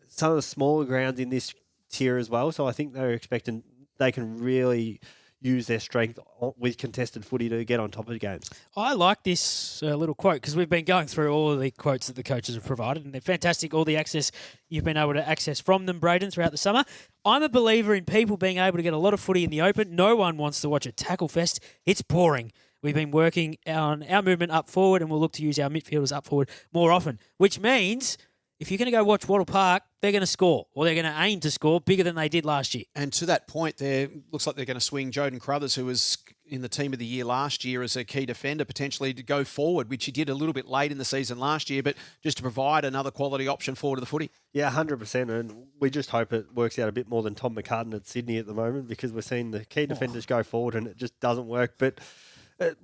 Some of the smaller grounds in this tier as well. So I think they're expecting they can really use their strength with contested footy to get on top of games.
I like this little quote because we've been going through all of the quotes that the coaches have provided, and they're fantastic, all the access you've been able to access from them, Brayden, throughout the summer. I'm a believer in people being able to get a lot of footy in the open. No one wants to watch a tackle fest. It's boring. We've been working on our movement up forward, and we'll look to use our midfielders up forward more often, which means if you're going to go watch Wattle Park, they're going to score, or they're going to aim to score bigger than they did last year.
And to that point, there looks like they're going to swing Joden Crothers, who was in the team of the year last year as a key defender, potentially to go forward, which he did a little bit late in the season last year, but just to provide another quality option forward to the footy.
Yeah, 100%. And we just hope it works out a bit more than Tom McCartan at Sydney at the moment, because we're seeing the key defenders go forward and it just doesn't work. But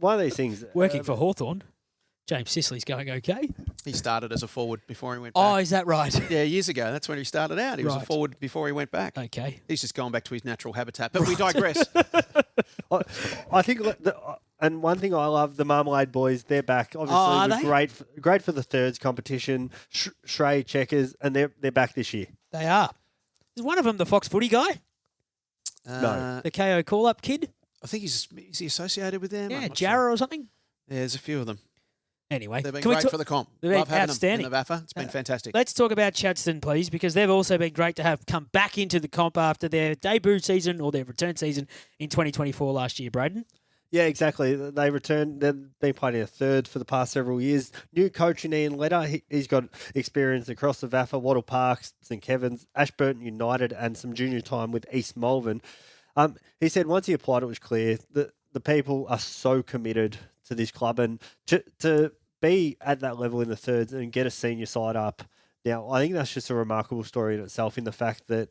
one of these things...
Working for Hawthorn. James Sicilly's going okay.
He started as a forward before he went back.
Oh, is that right?
Yeah, years ago. That's when he started out. He was a forward before he went back.
Okay.
He's just gone back to his natural habitat. But we digress.
I think, and one thing I love, the Marmalade boys, they're back. Obviously, great for the thirds competition. Shrey, Checkers, and they're back this year.
They are. Is one of them the Fox Footy guy?
No.
The KO call-up kid?
I think is he associated with them?
Yeah, Jarrah or something?
Yeah, there's a few of them.
Anyway,
they've been great for the comp. Love having them in the VAFA. It's been fantastic.
Let's talk about Chadstone, please, because they've also been great to have come back into the comp after their debut season or their return season in 2024 last year, Brayden.
Yeah, exactly. They returned. They've been playing in a third for the past several years. New coach in Ian Letter. He's got experience across the VAFA, Wattle Park, St Kevin's, Ashburton United, and some junior time with East Melbourne. He said once he applied, it was clear that the people are so committed to this club, and to be at that level in the thirds and get a senior side up. Now, I think that's just a remarkable story in itself, in the fact that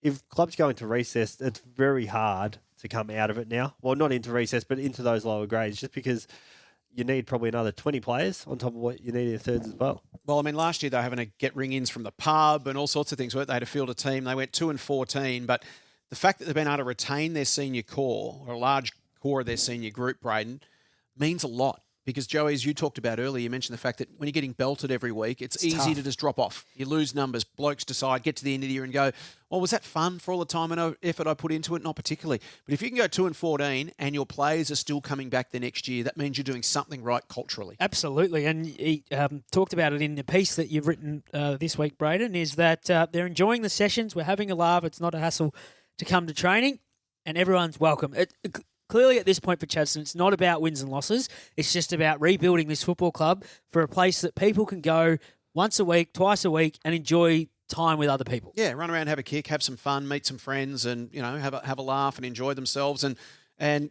if clubs go into recess, it's very hard to come out of it now. Well, not into recess, but into those lower grades, just because you need probably another 20 players on top of what you need in the thirds as well.
Well, I mean, last year they were having to get ring-ins from the pub and all sorts of things, weren't they? They had to field a team. They went 2-14, but the fact that they've been able to retain their senior core, or a large core of their senior group, Brayden, means a lot. Because, Joey, as you talked about earlier, you mentioned the fact that when you're getting belted every week, it's easy
tough
to just drop off. You lose numbers. Blokes decide, get to the end of the year and go, well, was that fun for all the time and effort I put into it? Not particularly. But if you can go 2-14 and your players are still coming back the next year, that means you're doing something right culturally.
Absolutely. And he talked about it in the piece that you've written this week, Brayden, is that they're enjoying the sessions. We're having a laugh. It's not a hassle to come to training, and everyone's welcome. Clearly, at this point for Chadstone, it's not about wins and losses. It's just about rebuilding this football club for a place that people can go once a week, twice a week, and enjoy time with other people.
Yeah, run around, have a kick, have some fun, meet some friends, and have a laugh and enjoy themselves. And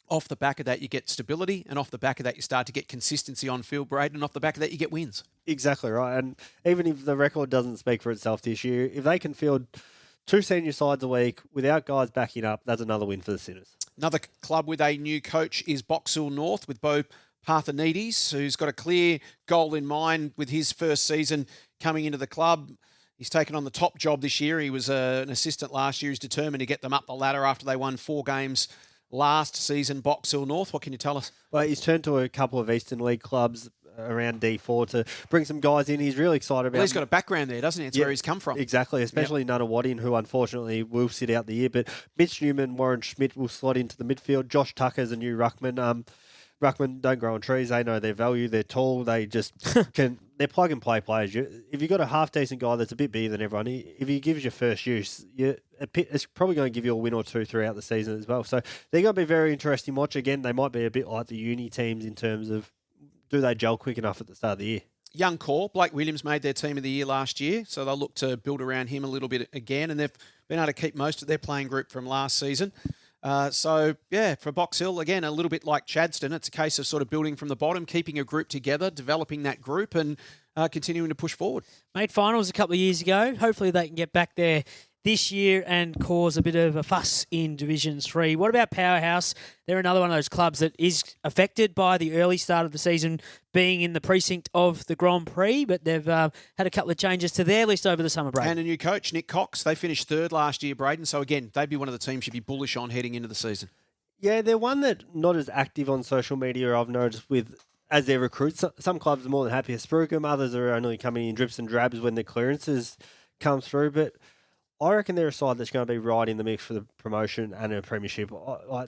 off the back of that, you get stability, and off the back of that, you start to get consistency on field, Brayden, and off the back of that, you get wins.
Exactly right. And even if the record doesn't speak for itself this year, if they can field 2 senior sides a week without guys backing up, that's another win for the Sinners.
Another club with a new coach is Box Hill North with Bo Parthenides, who's got a clear goal in mind with his first season coming into the club. He's taken on the top job this year. He was an assistant last year. He's determined to get them up the ladder after they won 4 games last season. Box Hill North, what can you tell us?
Well, he's turned to a couple of Eastern League clubs around D4 to bring some guys in. He's really excited about.
Well, he's got a background there, doesn't he? It's where he's come from.
Exactly, especially Nunawading, who unfortunately will sit out the year. But Mitch Newman, Warren Schmidt will slot into the midfield. Josh Tucker's a new ruckman. Ruckman don't grow on trees. They know their value. They're tall. They just can. They're plug and play players. If you've got a half decent guy that's a bit bigger than everyone, if he gives you first use, it's probably going to give you a win or two throughout the season as well. So they're going to be very interesting watch. Again, they might be a bit like the uni teams in terms of, do they gel quick enough at the start of the year?
Young core, Blake Williams made their team of the year last year, so they'll look to build around him a little bit again, and they've been able to keep most of their playing group from last season. For Box Hill, again, a little bit like Chadstone, it's a case of sort of building from the bottom, keeping a group together, developing that group, and continuing to push forward.
Made finals a couple of years ago. Hopefully they can get back there this year and cause a bit of a fuss in Division 3. What about Powerhouse? They're another one of those clubs that is affected by the early start of the season being in the precinct of the Grand Prix, but they've had a couple of changes to their list over the summer break.
And a new coach, Nick Cox. They finished 3rd last year, Brayden. So again, they'd be one of the teams you'd be bullish on heading into the season.
Yeah, they're one that not as active on social media, I've noticed, as their recruits. Some clubs are more than happy to spruik them. Others are only coming in drips and drabs when their clearances come through. But I reckon they're a side that's going to be right in the mix for the promotion and a premiership.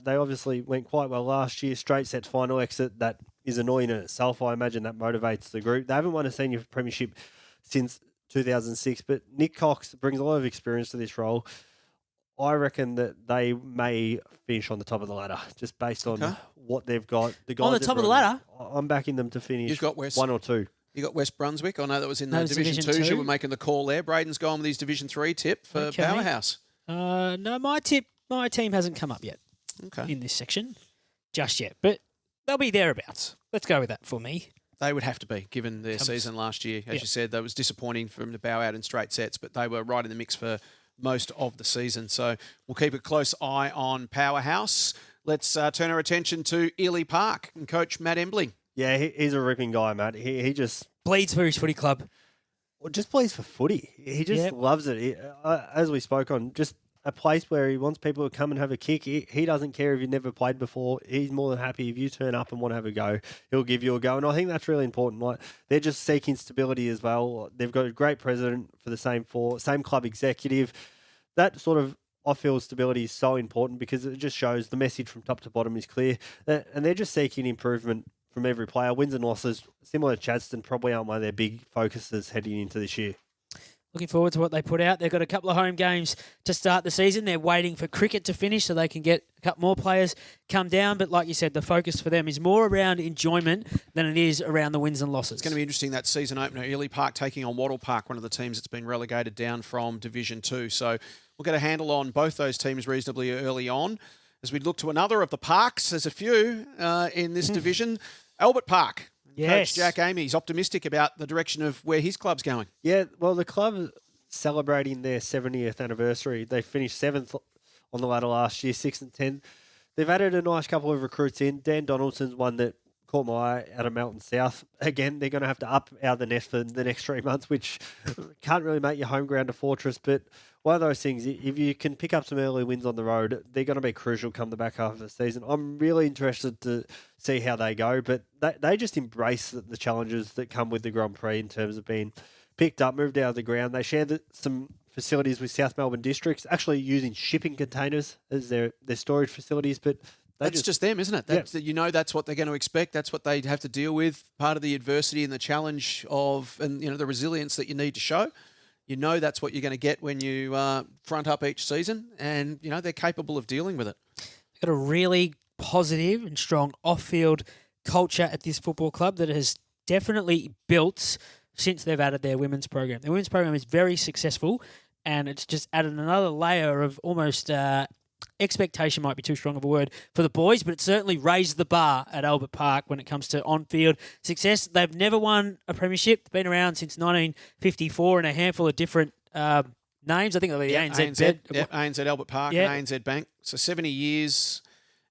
They obviously went quite well last year, straight sets final exit. That is annoying in itself. I imagine that motivates the group. They haven't won a senior premiership since 2006, but Nick Cox brings a lot of experience to this role. I reckon that they may finish on the top of the ladder, just based on what they've got. The guys
on the top of the ladder?
I'm backing them to finish.
You've got West.
1 or 2.
You got West Brunswick. I know that was in the Division 2. You were making the call there. Braden's gone with his Division 3 tip for Powerhouse.
No, my team hasn't come up yet in this section just yet, but they'll be thereabouts. Let's go with that for me.
They would have to be, given their season last year. As you said, that was disappointing for them to bow out in straight sets, but they were right in the mix for most of the season. So we'll keep a close eye on Powerhouse. Let's turn our attention to Ely Park and Coach Matt Embling.
Yeah, he's a ripping guy, Matt. He just
bleeds for his footy club.
Well, just plays for footy. He just loves it. As we spoke on, just a place where he wants people to come and have a kick. He doesn't care if you've never played before. He's more than happy if you turn up and want to have a go. He'll give you a go, and I think that's really important. Like, they're just seeking stability as well. They've got a great president for the same club executive. That sort of off-field stability is so important because it just shows the message from top to bottom is clear, and they're just seeking improvement from every player. Wins and losses, similar to Chadstone, probably aren't one of their big focuses heading into this year.
Looking forward to what they put out. They've got a couple of home games to start the season. They're waiting for cricket to finish so they can get a couple more players come down. But like you said, the focus for them is more around enjoyment than it is around the wins and losses.
It's going to be interesting, that season opener. Ely Park taking on Wattle Park, one of the teams that's been relegated down from Division 2. So we'll get a handle on both those teams reasonably early on. As we look to another of the parks, there's a few in this division. Albert Park.
Yes.
Coach Jack Amey's optimistic about the direction of where his club's going.
Yeah, well, the club celebrating their 70th anniversary. They finished 7th on the ladder last year, 6 and 10. They've added a nice couple of recruits in. Dan Donaldson's one that caught my eye out of Melton South. Again, they're going to have to up out of the nest for the next 3 months, which can't really make your home ground a fortress. But one of those things, if you can pick up some early wins on the road, they're going to be crucial come the back half of the season. I'm really interested to see how they go, but they just embrace the challenges that come with the Grand Prix in terms of being picked up, moved out of the ground. They share some facilities with South Melbourne districts, actually using shipping containers as their storage facilities, but
that's just them, isn't it? That's what they're going to expect. That's what they have to deal with. Part of the adversity and the challenge and the resilience that you need to show. That's what you're going to get when you front up each season, and they're capable of dealing with it.
They've got a really positive and strong off-field culture at this football club that has definitely built since they've added their women's program. Their women's program is very successful, and it's just added another layer of almost expectation might be too strong of a word for the boys, but it certainly raised the bar at Albert Park when it comes to on-field success. They've never won a premiership. They've been around since 1954 in a handful of different names. I think they'll be the ANZ.
ANZ Albert Park and ANZ Bank. So 70 years,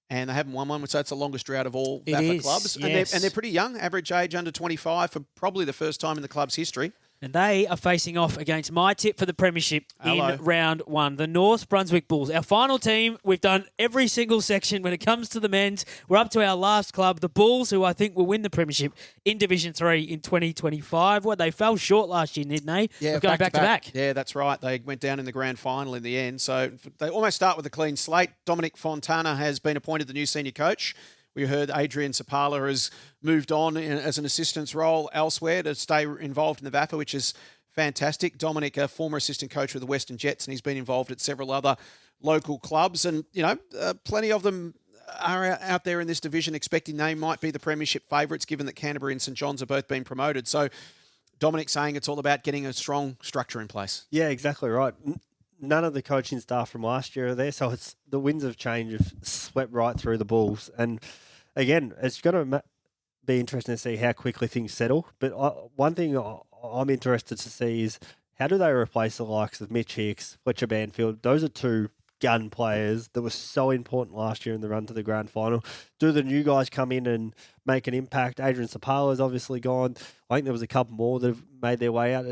and they haven't won one, so that's the longest drought of all VAFA clubs.
Yes.
And they're pretty young, average age under 25 for probably the first time in the club's history.
And they are facing off against my tip for the premiership in round one, the North Brunswick Bulls. Our final team, we've done every single section when it comes to the men's. We're up to our last club, the Bulls, who I think will win the premiership in Division 3 in 2025. They fell short last year, didn't they?
Yeah,
going back to back.
Yeah, that's right. They went down in the grand final in the end. So they almost start with a clean slate. Dominic Fontana has been appointed the new senior coach. We heard Adrian Sapala has moved on as an assistant's role elsewhere to stay involved in the VAFA, which is fantastic. Dominic, a former assistant coach with the Western Jets, and he's been involved at several other local clubs. And, plenty of them are out there in this division expecting they might be the premiership favourites, given that Canterbury and St John's have both been promoted. So Dominic's saying it's all about getting a strong structure in place.
Yeah, exactly right. None of the coaching staff from last year are there, so it's the winds of change have swept right through the Bulls. And again, it's going to be interesting to see how quickly things settle. But one thing I'm interested to see is how do they replace the likes of Mitch Hicks, Fletcher Banfield? Those are two gun players that were so important last year in the run to the grand final. Do the new guys come in and make an impact? Adrian Sapala is obviously gone. I think there was a couple more that have made their way out.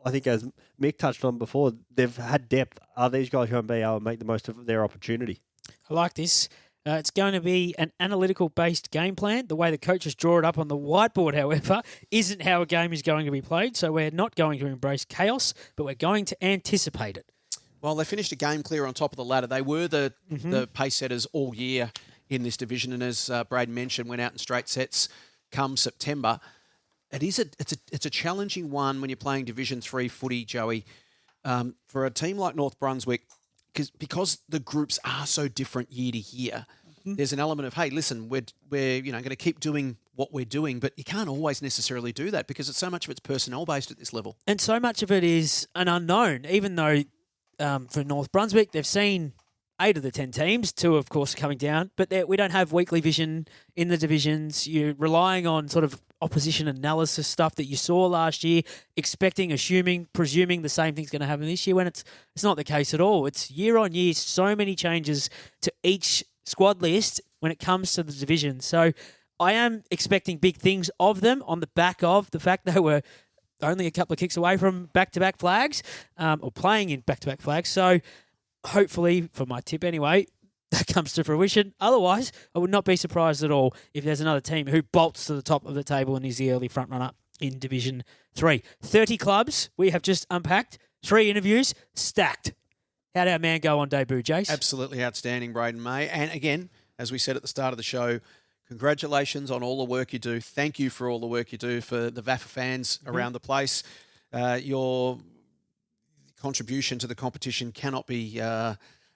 I think as Mick touched on before, they've had depth. Are these guys going to be able to make the most of their opportunity?
I like this. It's going to be an analytical-based game plan. The way the coaches draw it up on the whiteboard, however, isn't how a game is going to be played. So we're not going to embrace chaos, but we're going to anticipate it.
Well, they finished a game clear on top of the ladder. They were the pace setters all year in this division, and as Brayden mentioned, went out in straight sets come September. It's a challenging one when you're playing Division 3 footy, Joey, for a team like North Brunswick, because the groups are so different year to year. There's an element of, hey, listen, we're going to keep doing what we're doing, but you can't always necessarily do that because it's so much of it's personnel based at this level.
And so much of it is an unknown, even though for North Brunswick they've seen 8 of the 10 teams, 2 of course coming down, but we don't have weekly vision in the divisions. You're relying on sort of opposition analysis stuff that you saw last year, expecting, assuming, presuming the same thing's going to happen this year when it's not the case at all. It's year on year, so many changes to each squad list when it comes to the division. So I am expecting big things of them on the back of the fact they were only a couple of kicks away from back-to-back flags, or playing in back-to-back flags. So hopefully, for my tip anyway, that comes to fruition. Otherwise, I would not be surprised at all if there's another team who bolts to the top of the table and is the early front-runner in Division 3. 30 clubs we have just unpacked. 3 interviews, stacked. How'd our man go on debut, Jace?
Absolutely outstanding, Brayden May. And again, as we said at the start of the show, congratulations on all the work you do. Thank you for all the work you do for the VAFA fans around the place. Your contribution to the competition cannot be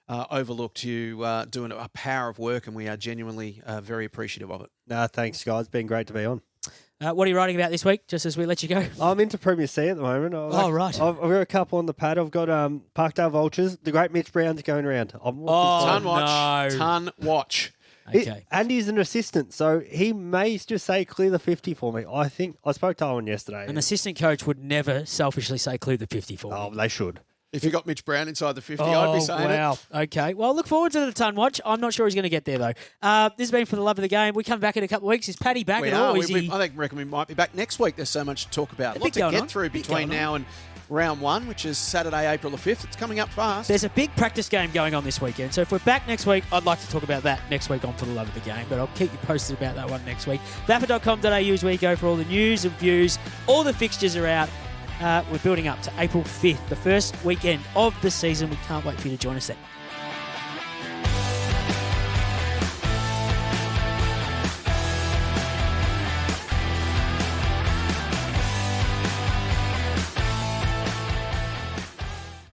overlooked. You doing a power of work, and we are genuinely very appreciative of it.
No, thanks, guys. It's been great to be on.
What are you writing about this week, just as we let you go?
I'm into Premier C at the moment.
Right.
I've got a couple on the pad. I've got Parkdale Vultures. The great Mitch Brown's going around.
Ton watch.
Okay.
And he's an assistant, so he may just say clear the 50 for me. I think I spoke to Owen yesterday.
An assistant coach would never selfishly say clear the 50 for me.
Oh, they should.
If you got Mitch Brown inside the 50, I'd be saying it.
Okay. Well, look forward to the ton watch. I'm not sure he's going to get there, though. This has been For the Love of the Game. We come back in a couple of weeks. Is Paddy back at all?
I reckon we might be back next week. There's so much to talk about. A lot to get through between now and round 1, which is Saturday, April the 5th. It's coming up fast.
There's a big practice game going on this weekend. So if we're back next week, I'd like to talk about that next week on For the Love of the Game. But I'll keep you posted about that one next week. VAFA.com.au is where you go for all the news and views. All the fixtures are out. We're building up to April 5th, the first weekend of the season. We can't wait for you to join us then.